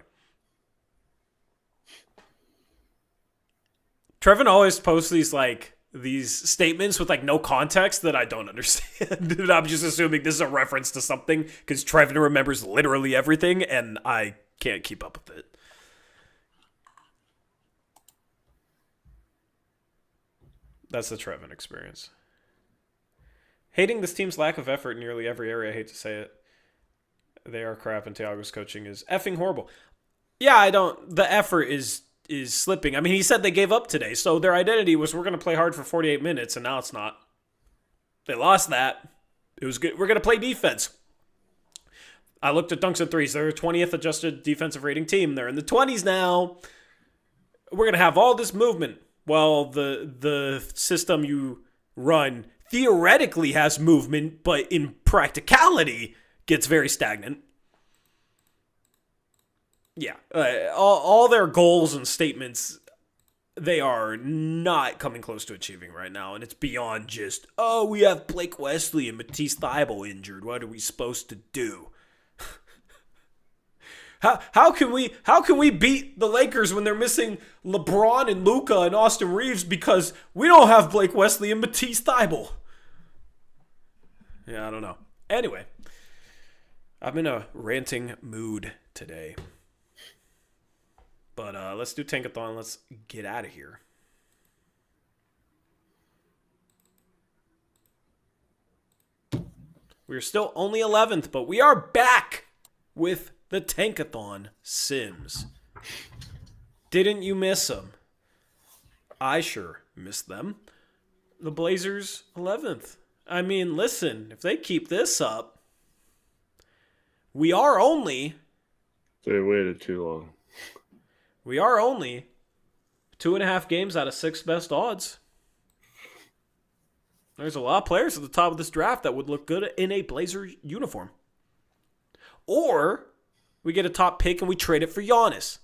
Trevin always posts these statements with, like, no context that I don't understand. And I'm just assuming this is a reference to something because Trevin remembers literally everything and I can't keep up with it. That's the Trevin experience. Hating this team's lack of effort in nearly every area. I hate to say it. They are crap and Thiago's coaching is effing horrible. Yeah, I don't. The effort is slipping. I mean, he said they gave up today, so their identity was we're going to play hard for 48 minutes, and now it's not. They lost that. It was good. We're going to play defense. I looked at dunks and threes. They're a 20th adjusted defensive rating team. They're in the 20s now. We're going to have all this movement. Well, the system you run theoretically has movement, but in practicality gets very stagnant. Yeah, all their goals and statements, they are not coming close to achieving right now, and it's beyond just, oh, we have Blake Wesley and Matisse Thybulle injured. What are we supposed to do? How can we beat the Lakers when they're missing LeBron and Luka and Austin Reeves because we don't have Blake Wesley and Matisse Thybulle? Yeah, I don't know. Anyway, I'm in a ranting mood today. But let's do Tankathon. Let's get out of here. We're still only 11th, but we are back with the Tankathon Sims. Didn't you miss them? I sure missed them. The Blazers 11th. I mean, listen, if they keep this up, we are only... They waited too long. We are only 2.5 games out of 6 best odds. There's a lot of players at the top of this draft that would look good in a Blazer uniform. Or we get a top pick and we trade it for Giannis.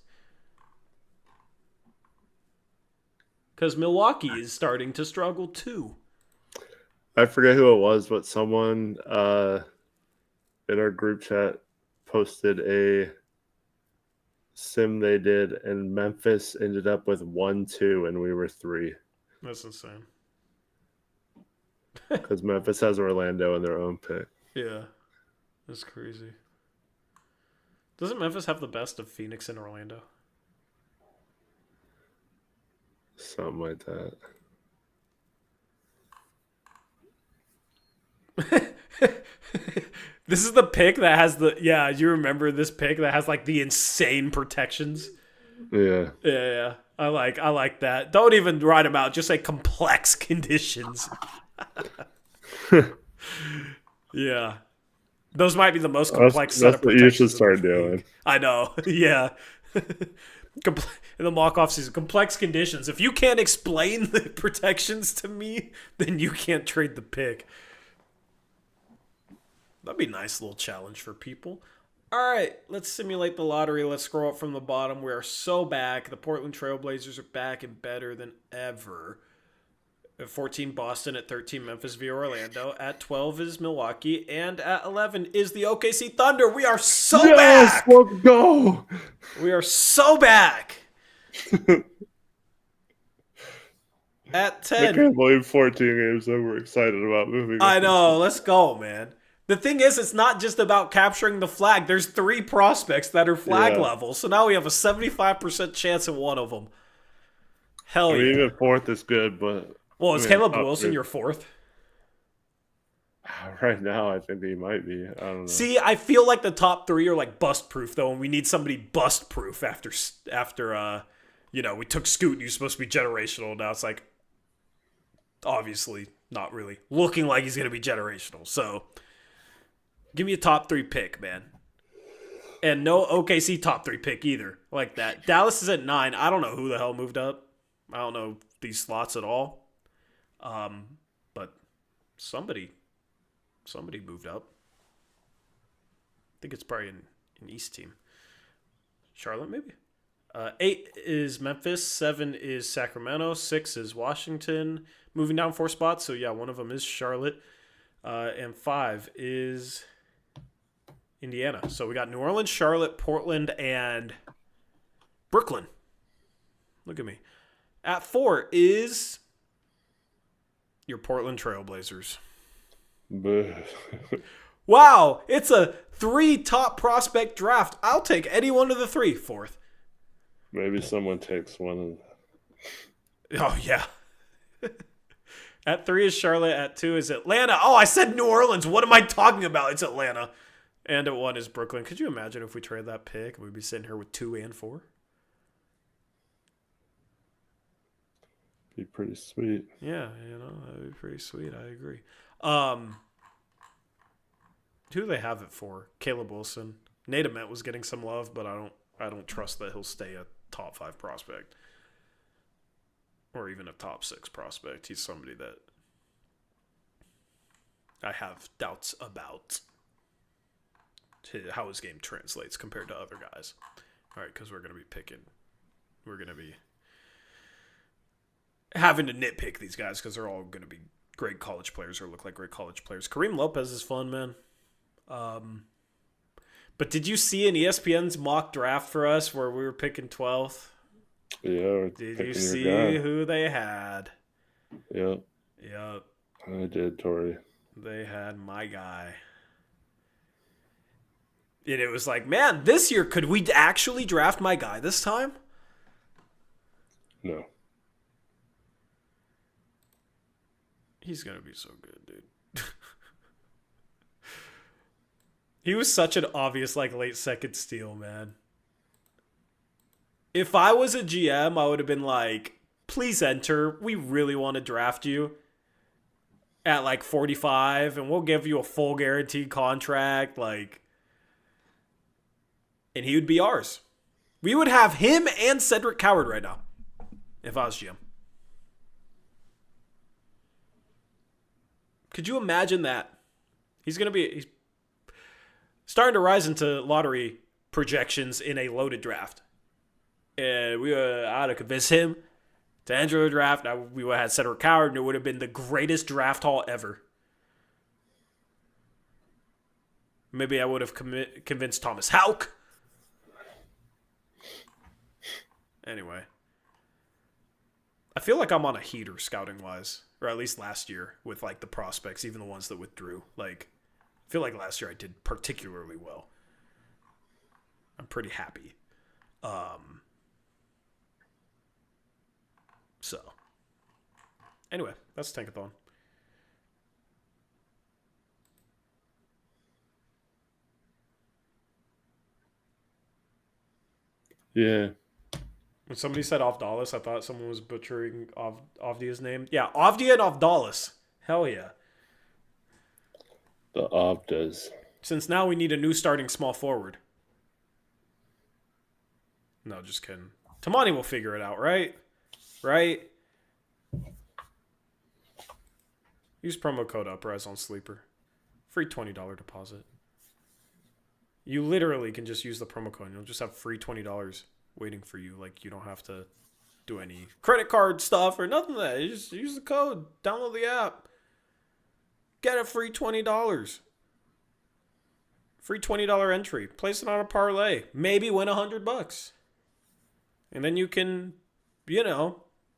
Because Milwaukee is starting to struggle too. I forget who it was, but someone in our group chat posted a sim they did, and Memphis ended up with 1-2, and we were 3. That's insane. Because Memphis has Orlando in their own pick. Yeah, that's crazy. Doesn't Memphis have the best of Phoenix and Orlando? Something like that. This is the pick that has the... Yeah, you remember this pick that has like the insane protections? Yeah. Yeah. I like that. Don't even write them out. Just say complex conditions. Yeah. Those might be the most complex set of protections. That's what you should start doing. I know. Yeah. In the mock-off season, complex conditions. If you can't explain the protections to me, then you can't trade the pick. That'd be a nice little challenge for people. All right, let's simulate the lottery. Let's scroll up from the bottom. We are so back. The Portland Trail Blazers are back and better than ever. At 14, Boston. At 13, Memphis via Orlando. At 12 is Milwaukee. And at 11 is the OKC Thunder. We are so back! Let's go! We are so back! At 10. I can't believe 14 games that we're excited about moving. I know. Let's go, man. The thing is, it's not just about capturing the flag. There's 3 prospects that are flag level. So now we have a 75% chance at one of them. Hell yeah. Even 4th is good, but... Well, is Caleb Wilson your 4th? Right now, I think he might be. I don't know. See, I feel like the top 3 are like bust-proof, though, and we need somebody bust-proof after we took Scoot, and he was supposed to be generational. Now it's like, obviously, not really. Looking like he's going to be generational. So... give me a top 3 pick, man. And no OKC top 3 pick either. Like that. Dallas is at 9. I don't know who the hell moved up. I don't know these slots at all. But somebody moved up. I think it's probably an East team. Charlotte, maybe? 8 is Memphis. 7 is Sacramento. 6 is Washington. Moving down 4 spots. So, yeah, one of them is Charlotte. And 5 is... Indiana. So we got New Orleans, Charlotte, Portland, and Brooklyn. Look at me. At 4 is your Portland Trailblazers. Wow, it's a 3 top prospect draft. I'll take any one of the 3. 4th. Maybe someone takes one. Oh, yeah. At 3 is Charlotte. At 2 is Atlanta. Oh, I said New Orleans. What am I talking about? It's Atlanta. And at 1 is Brooklyn. Could you imagine if we trade that pick? We'd be sitting here with 2 and 4. Be pretty sweet. Yeah, that'd be pretty sweet. I agree. Who do they have it for? Caleb Wilson. Nate Ament was getting some love, but I don't trust that he'll stay a top 5 prospect. Or even a top 6 prospect. He's somebody that I have doubts about how his game translates compared to other guys. All right, because we're going to be having to nitpick these guys because they're all going to be great college players or look like great college players. Kareem Lopez is fun, man. But did you see in ESPN's mock draft for us where we were picking 12th? Yeah. Did you see who they had? Yep. Yep. I did, Tori. They had my guy. And it was like, man, this year, could we actually draft my guy this time? No. He's going to be so good, dude. He was such an obvious, late second steal, man. If I was a GM, I would have been like, please enter. We really want to draft you at 45, and we'll give you a full guaranteed contract. And he would be ours. We would have him and Cedric Coward right now if I was GM. Could you imagine that? He's starting to rise into lottery projections in a loaded draft. And I had to convince him to enter the draft. Now, we would have had Cedric Coward, and it would have been the greatest draft haul ever. Maybe I would have convinced Thomas Houck. Anyway. I feel like I'm on a heater scouting-wise. Or at least last year with, the prospects, even the ones that withdrew. I feel like last year I did particularly well. I'm pretty happy. So. Anyway, that's Tankathon. Yeah. When somebody said Avdalis, I thought someone was butchering Avdia's name. Yeah, Avdia and Avdalis. Hell yeah. The Avdas. Since now we need a new starting small forward. No, just kidding. Tumani will figure it out, right? Right? Use promo code Uprise on Sleeper. Free $20 deposit. You literally can just use the promo code. You'll just have free $20 waiting for you. You don't have to do any credit card stuff or nothing like that. You just use the code. Download the app. Get a free $20. Free $20 entry. Place it on a parlay. Maybe win $100. And then you can,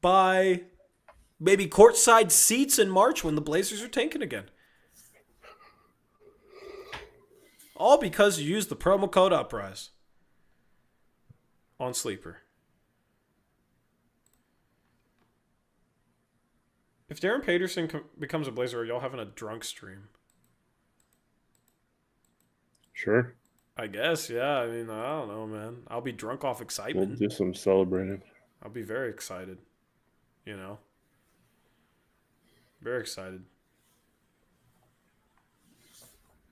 buy maybe courtside seats in March when the Blazers are tanking again. All because you used the promo code Uprise on Sleeper. If Darren Peterson becomes a Blazer, are y'all having a drunk stream? Sure. I guess, yeah. I mean, I don't know, man. I'll be drunk off We'll excitement. do some celebrating. I'll be very excited. Very excited.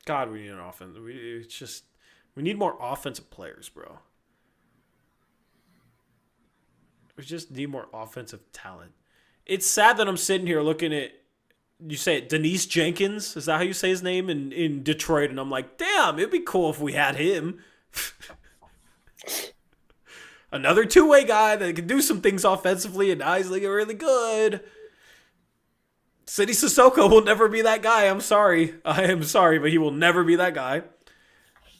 God, we need an offense. We need more offensive players, bro. We just need more offensive talent. It's sad that I'm sitting here looking at, you say it, Denise Jenkins? Is that how you say his name? In Detroit. And I'm like, damn, it'd be cool if we had him. Another two-way guy that can do some things offensively, and now he's looking really good. City Sissoko will never be that guy. I'm sorry. I am sorry, but he will never be that guy.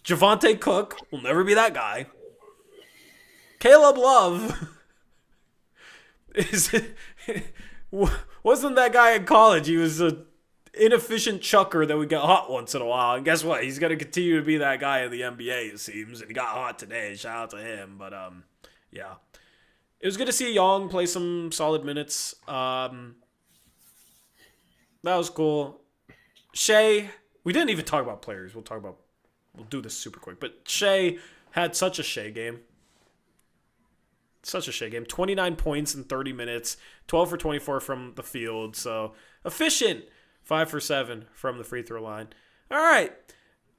Javante Cook will never be that guy. Caleb Love wasn't that guy in college. He was an inefficient chucker that would get hot once in a while. And guess what? He's going to continue to be that guy in the NBA, it seems. And he got hot today. Shout out to him. But, yeah. It was good to see Young play some solid minutes. That was cool. Shea, we didn't even talk about players. We'll talk about we'll do this super quick. But Shea had such a Shea game. Such a Shea game. 29 points in 30 minutes. 12 for 24 from the field. So efficient. 5 for 7 from the free throw line. All right.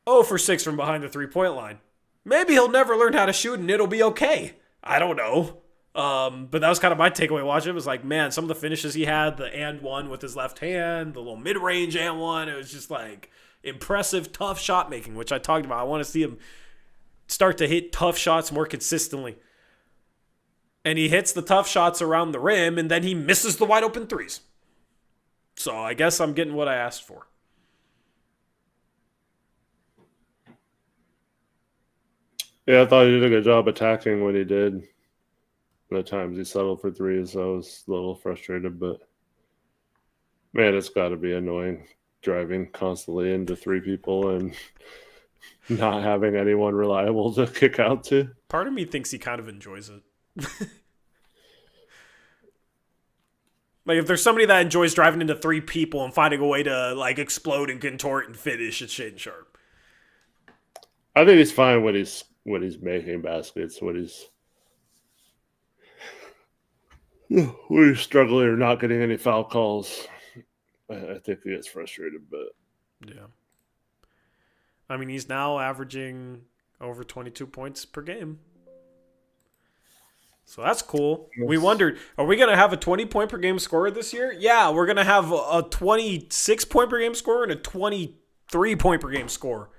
0 for 6 from behind the three-point line. Maybe he'll never learn how to shoot and it'll be okay. I don't know. But that was kind of my takeaway watching it. It was like, man, some of the finishes he had, the and one with his left hand, the little mid-range and one, it was just like impressive, tough shot making, which I talked about. I want to see him start to hit tough shots more consistently. And he hits the tough shots around the rim, and then he misses the wide open threes. So I guess I'm getting what I asked for. Yeah, I thought he did a good job attacking when he did. The times he settled for threes, I was a little frustrated, but man, it's got to be annoying driving constantly into three people and not having anyone reliable to kick out to. Part of me thinks he kind of enjoys it. Like, if there's somebody that enjoys driving into three people and finding a way to, like, explode and contort and finish, it's Shaedon Sharpe. I think he's fine when he's making baskets, when he's struggling or not getting any foul calls. I think he gets frustrated, but yeah. I mean, he's now averaging over 22 points per game. So that's cool. Yes. We wondered, are we going to have a 20-point per game scorer this year? Yeah, we're going to have a 26-point per game scorer and a 23-point per game scorer.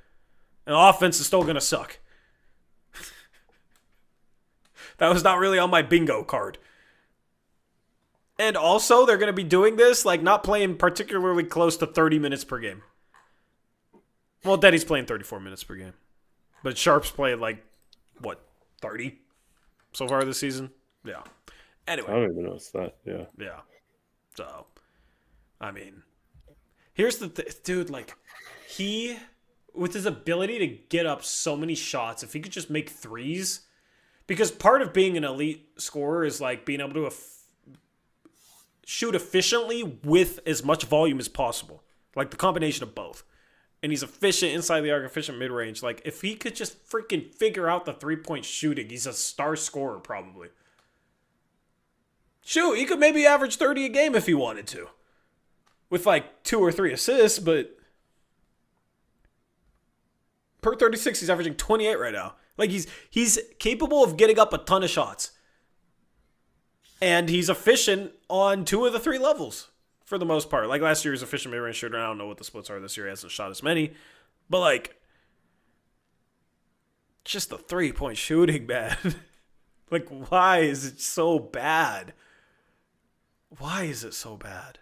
And the offense is still going to suck. That was not really on my bingo card. And also, they're going to be doing this, like, not playing particularly close to 30 minutes per game. Well, Deddy's playing 34 minutes per game. But Sharpe's playing, like, what, 30? So far this season? Yeah. Anyway. I don't even know it's that. Yeah. Yeah. So, I mean, here's the dude, like, he, with his ability to get up so many shots, if he could just make threes, because part of being an elite scorer is, like, being able to shoot efficiently with as much volume as possible. Like, the combination of both. And he's efficient inside the arc, efficient mid-range. Like, if he could just freaking figure out the three-point shooting, he's a star scorer, probably. Shoot, he could maybe average 30 a game if he wanted to. With, like, 2 or 3 assists, but per 36, he's averaging 28 right now. Like, he's capable of getting up a ton of shots. And he's efficient on 2 of the 3 levels. For the most part. Like, last year, he was efficient mid-range shooter. I don't know what the splits are this year. He hasn't shot as many. But, like, just the three-point shooting, man. Like, why is it so bad? Why is it so bad?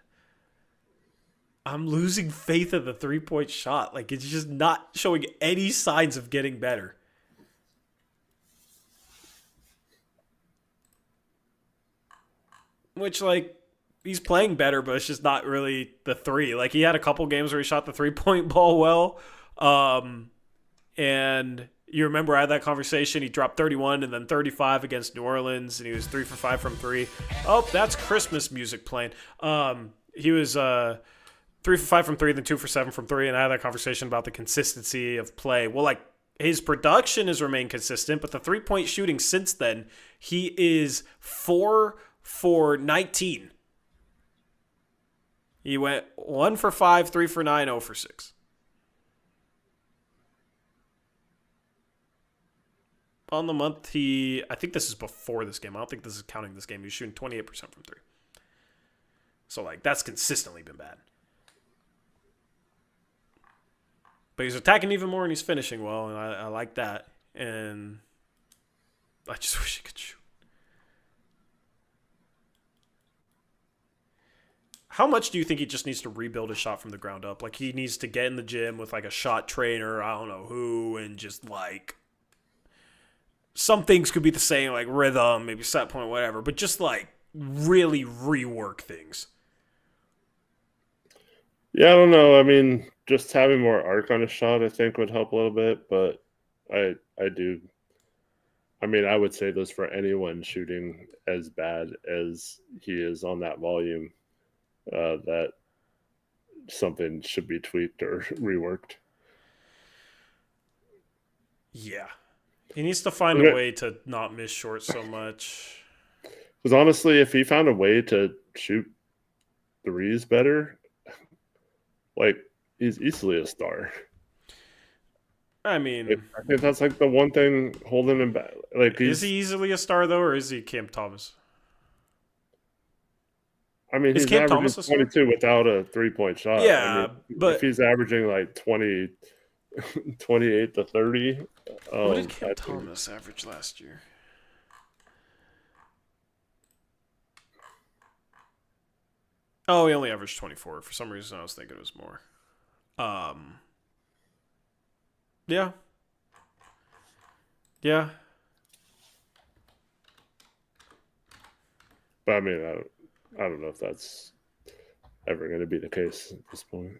I'm losing faith in the three-point shot. Like, it's just not showing any signs of getting better. Which, like, he's playing better, but it's just not really the three. Like, he had a couple games where he shot the three-point ball well. And you remember I had that conversation. He dropped 31 and then 35 against New Orleans, and he was 3 for 5 from 3. Oh, that's Christmas music playing. He was 3 for 5 from 3, then 2 for 7 from 3, and I had that conversation about the consistency of play. Well, like, his production has remained consistent, but the three-point shooting since then, he is 4 for 19. He went 1 for 5, 3 for 9, 0 for 6. On the month, I think this is before this game. I don't think this is counting this game. He was shooting 28% from 3. So, like, that's consistently been bad. But he's attacking even more and he's finishing well, and I like that. And I just wish he could shoot. How much do you think he just needs to rebuild his shot from the ground up? Like, he needs to get in the gym with, like, a shot trainer, I don't know who, and just, like, some things could be the same, like rhythm, maybe set point, whatever, but just, like, really rework things. Yeah, I don't know. I mean, just having more arc on his shot, I think, would help a little bit, but I would say this for anyone shooting as bad as he is on that volume. That something should be tweaked or reworked. Yeah. He needs to find a way to not miss short so much. Because honestly, if he found a way to shoot threes better, like, he's easily a star. I mean, I think that's like the one thing holding him back. Like, is he easily a star though, or is he Cam Thomas? I mean, Is he's Cam averaging Thomas a star? 22 without a 3-point shot. Yeah, I mean, but if he's averaging like 28 to 30, what did Cam Thomas average last year? Oh, he only averaged 24. For some reason, I was thinking it was more. Yeah. Yeah. But I mean, I don't know if that's ever going to be the case at this point.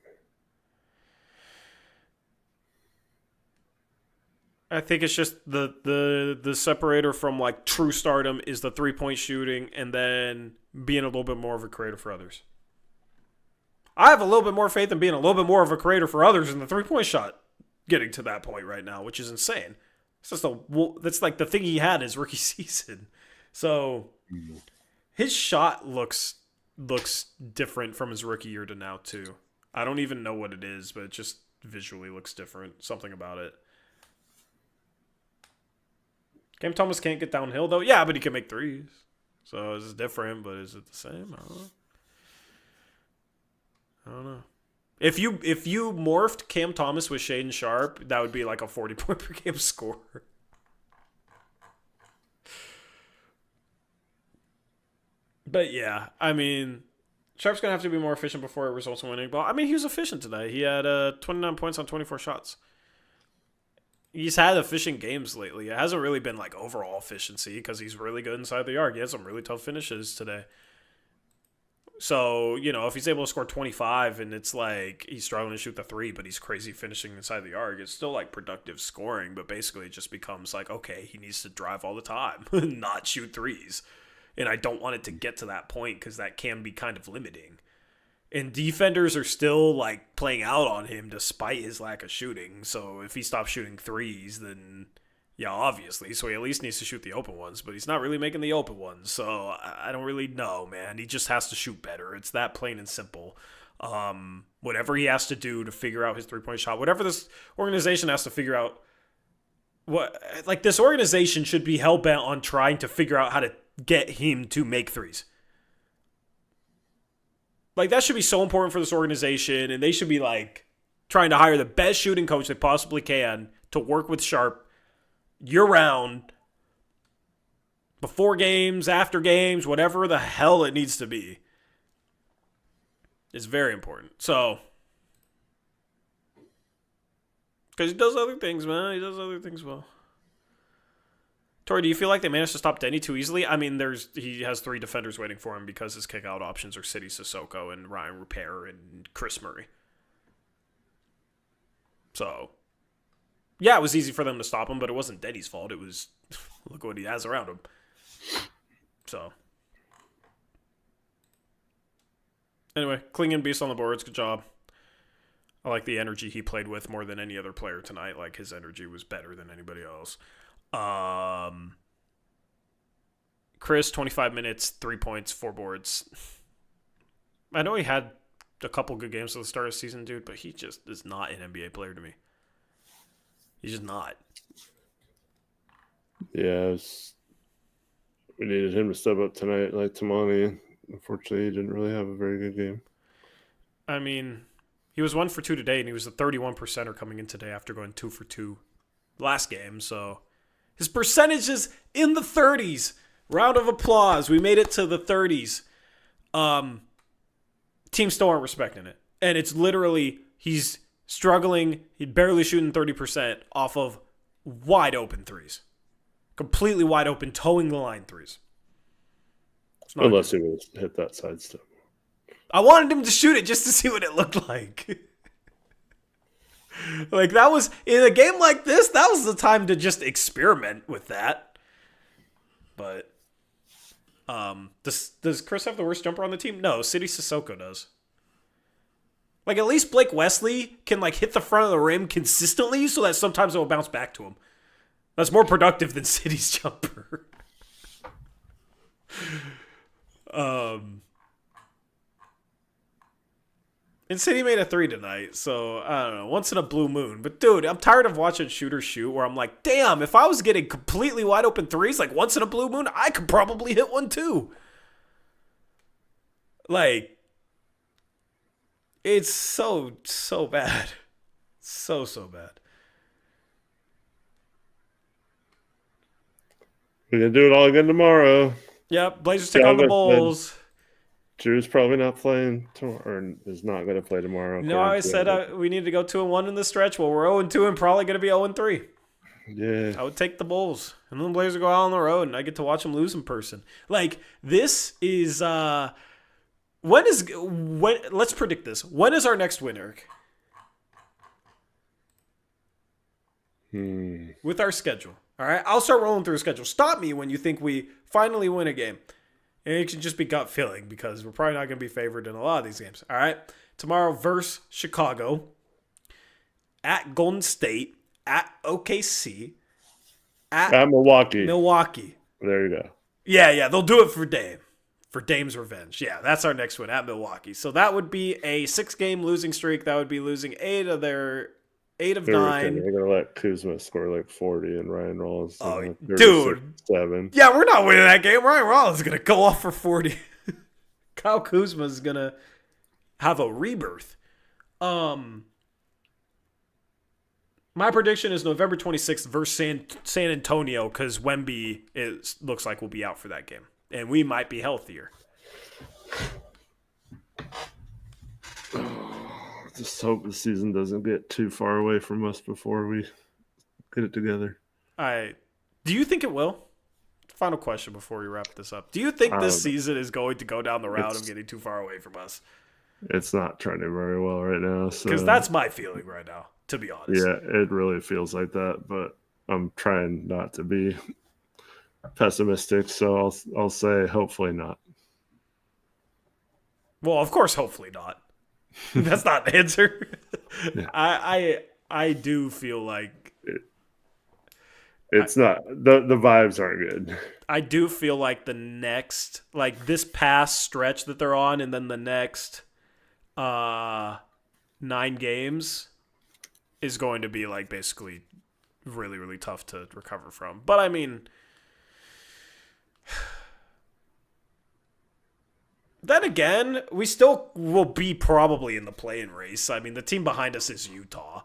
I think it's just the separator from like true stardom is the 3-point shooting and then being a little bit more of a creator for others. I have a little bit more faith in being a little bit more of a creator for others in the 3-point shot getting to that point right now, which is insane. That's like the thing he had his rookie season. So his shot looks different from his rookie year to now too. I don't even know what it is, but it just visually looks different. Something about it. Cam Thomas can't get downhill though. Yeah, but he can make threes. So it's different, but is it the same? I don't know. If you morphed Cam Thomas with Shaedon Sharpe, that would be like a 40-point per game score. But yeah, I mean, Sharpe's going to have to be more efficient before it results in winning. But I mean, he was efficient today. He had 29 points on 24 shots. He's had efficient games lately. It hasn't really been like overall efficiency because he's really good inside the arc. He had some really tough finishes today. So, if he's able to score 25 and it's like he's struggling to shoot the 3, but he's crazy finishing inside the arc, it's still like productive scoring, but basically it just becomes like, okay, he needs to drive all the time, not shoot threes. And I don't want it to get to that point because that can be kind of limiting. And defenders are still like playing out on him despite his lack of shooting. So if he stops shooting threes, then yeah, obviously. So he at least needs to shoot the open ones, but he's not really making the open ones. So I don't really know, man. He just has to shoot better. It's that plain and simple. Whatever he has to do to figure out his 3-point shot, whatever this organization has to figure out, this organization should be hell-bent on trying to figure out how to get him to make threes. Like, that should be so important for this organization, and they should be, like, trying to hire the best shooting coach they possibly can to work with Sharpe year-round, before games, after games, whatever the hell it needs to be. It's very important. So, because he does other things, man. He does other things well. Tori, do you feel like they managed to stop Denny too easily? I mean, he has 3 defenders waiting for him because his kick-out options are City Sissoko and Ryan Repair and Chris Murray. So, yeah, it was easy for them to stop him, but it wasn't Denny's fault. It was, look what he has around him. So, anyway, Klingon Beast on the boards. Good job. I like the energy he played with more than any other player tonight. Like, his energy was better than anybody else. Chris, 25 minutes, 3 points, 4 boards. I know he had a couple good games at the start of the season, dude, but he just is not an NBA player to me. He's just not. Yeah, we needed him to step up tonight, like Tumani. Unfortunately, he didn't really have a very good game. I mean, he was 1 for 2 today, and he was a 31%er coming in today after going 2 for 2 last game, so his percentage is in the 30s. Round of applause. We made it to the 30s. Teams still aren't respecting it. And it's literally, he's struggling. He's barely shooting 30% off of wide open threes. Completely wide open, towing the line threes. Unless he would hit that side step. I wanted him to shoot it just to see what it looked like. Like, that was, in a game like this, that was the time to just experiment with that. But, does Chris have the worst jumper on the team? No, City Sissoko does. Like, at least Blake Wesley can, like, hit the front of the rim consistently so that sometimes it will bounce back to him. That's more productive than City's jumper. And City made a 3 tonight, so I don't know. Once in a blue moon. But, dude, I'm tired of watching shooters shoot where I'm like, damn, if I was getting completely wide open threes, like once in a blue moon, I could probably hit one too. Like, it's so bad. So bad. We're going to do it all again tomorrow. Yep, Blazers take on the Bulls. Drew's probably not playing or is not going to play tomorrow. No, I said we need to go 2-1 in the stretch. Well, we're 0-2 and probably going to be 0-3. Yeah. I would take the Bulls. And then the Blazers go out on the road, and I get to watch them lose in person. Like, this is let's predict this. When is our next win, Eric? With our schedule. All right? I'll start rolling through the schedule. Stop me when you think we finally win a game. And it should just be gut feeling because we're probably not going to be favored in a lot of these games. All right? Tomorrow versus Chicago, at Golden State, at OKC, at Milwaukee. There you go. Yeah, they'll do it for Dame. For Dame's revenge. Yeah, that's our next one at Milwaukee. So that would be a 6-game losing streak. That would be losing 8 of 9. They're going to let Kuzma score like 40 and Ryan Rollins. Dude. 7. Yeah, we're not winning that game. Ryan Rollins is going to go off for 40. Kyle Kuzma is going to have a rebirth. My prediction is November 26th versus San Antonio because Wemby looks like we'll be out for that game. And we might be healthier. Just hope the season doesn't get too far away from us before we get it together. Do you think it will? Final question before we wrap this up. Do you think this season is going to go down the route of getting too far away from us? It's not trending very well right now. Because that's my feeling right now, to be honest. Yeah, it really feels like that, but I'm trying not to be pessimistic, so I'll say hopefully not. Well, of course, hopefully not. That's not an answer. Yeah. I do feel like it's not the vibes aren't good. I do feel like the next, like this past stretch that they're on, and then the next 9 games is going to be like basically really, really tough to recover from. But I mean, then again, we still will be probably in the play-in race. I mean, the team behind us is Utah.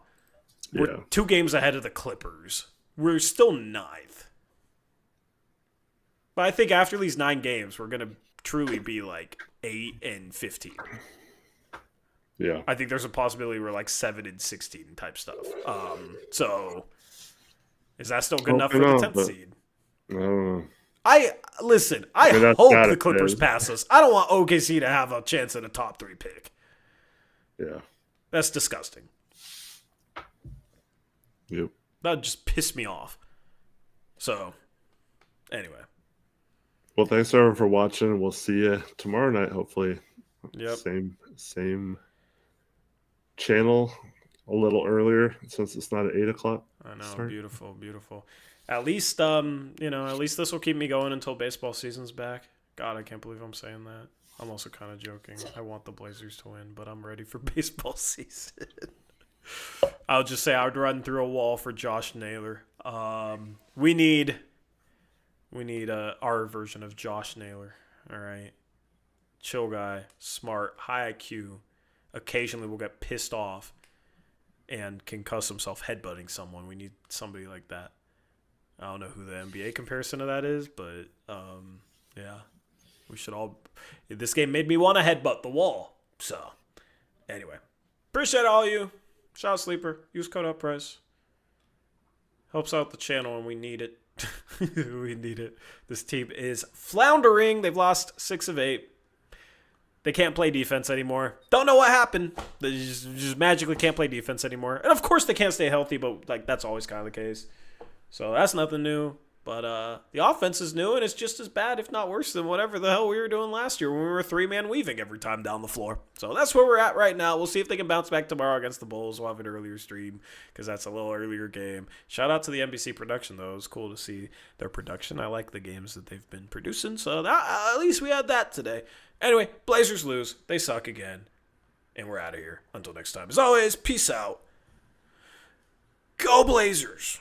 We're 2 games ahead of the Clippers. We're still 9th. But I think after these 9 games, we're going to truly be like 8-15. Yeah. I think there's a possibility we're like 7-16 type stuff. So is that still good enough for the 10th seed? I hope the Clippers pass us. I don't want OKC to have a chance at a top 3 pick. Yeah. That's disgusting. Yep. That would just piss me off. So, anyway. Well, thanks everyone for watching. We'll see you tomorrow night, hopefully. Yep. Same channel, a little earlier since it's not at 8 o'clock. I know. Start. Beautiful. At least, at least this will keep me going until baseball season's back. God, I can't believe I'm saying that. I'm also kind of joking. I want the Blazers to win, but I'm ready for baseball season. I'll just say I would run through a wall for Josh Naylor. We need our version of Josh Naylor. All right, chill guy, smart, high IQ. Occasionally will get pissed off and can cuss himself headbutting someone. We need somebody like that. I don't know who the NBA comparison to that is, but yeah, we should all. This game made me want to headbutt the wall. So, anyway, appreciate all of you. Shout out Sleeper. Use code Uprise. Helps out the channel, and we need it. We need it. This team is floundering. They've lost 6 of 8. They can't play defense anymore. Don't know what happened. They just magically can't play defense anymore. And of course they can't stay healthy, but like that's always kind of the case. So that's nothing new. But the offense is new, and it's just as bad, if not worse, than whatever the hell we were doing last year when we were three-man weaving every time down the floor. So that's where we're at right now. We'll see if they can bounce back tomorrow against the Bulls. We'll have an earlier stream because that's a little earlier game. Shout out to the NBC production, though. It was cool to see their production. I like the games that they've been producing, so at least we had that today. Anyway, Blazers lose. They suck again. And we're out of here. Until next time. As always, peace out. Go Blazers!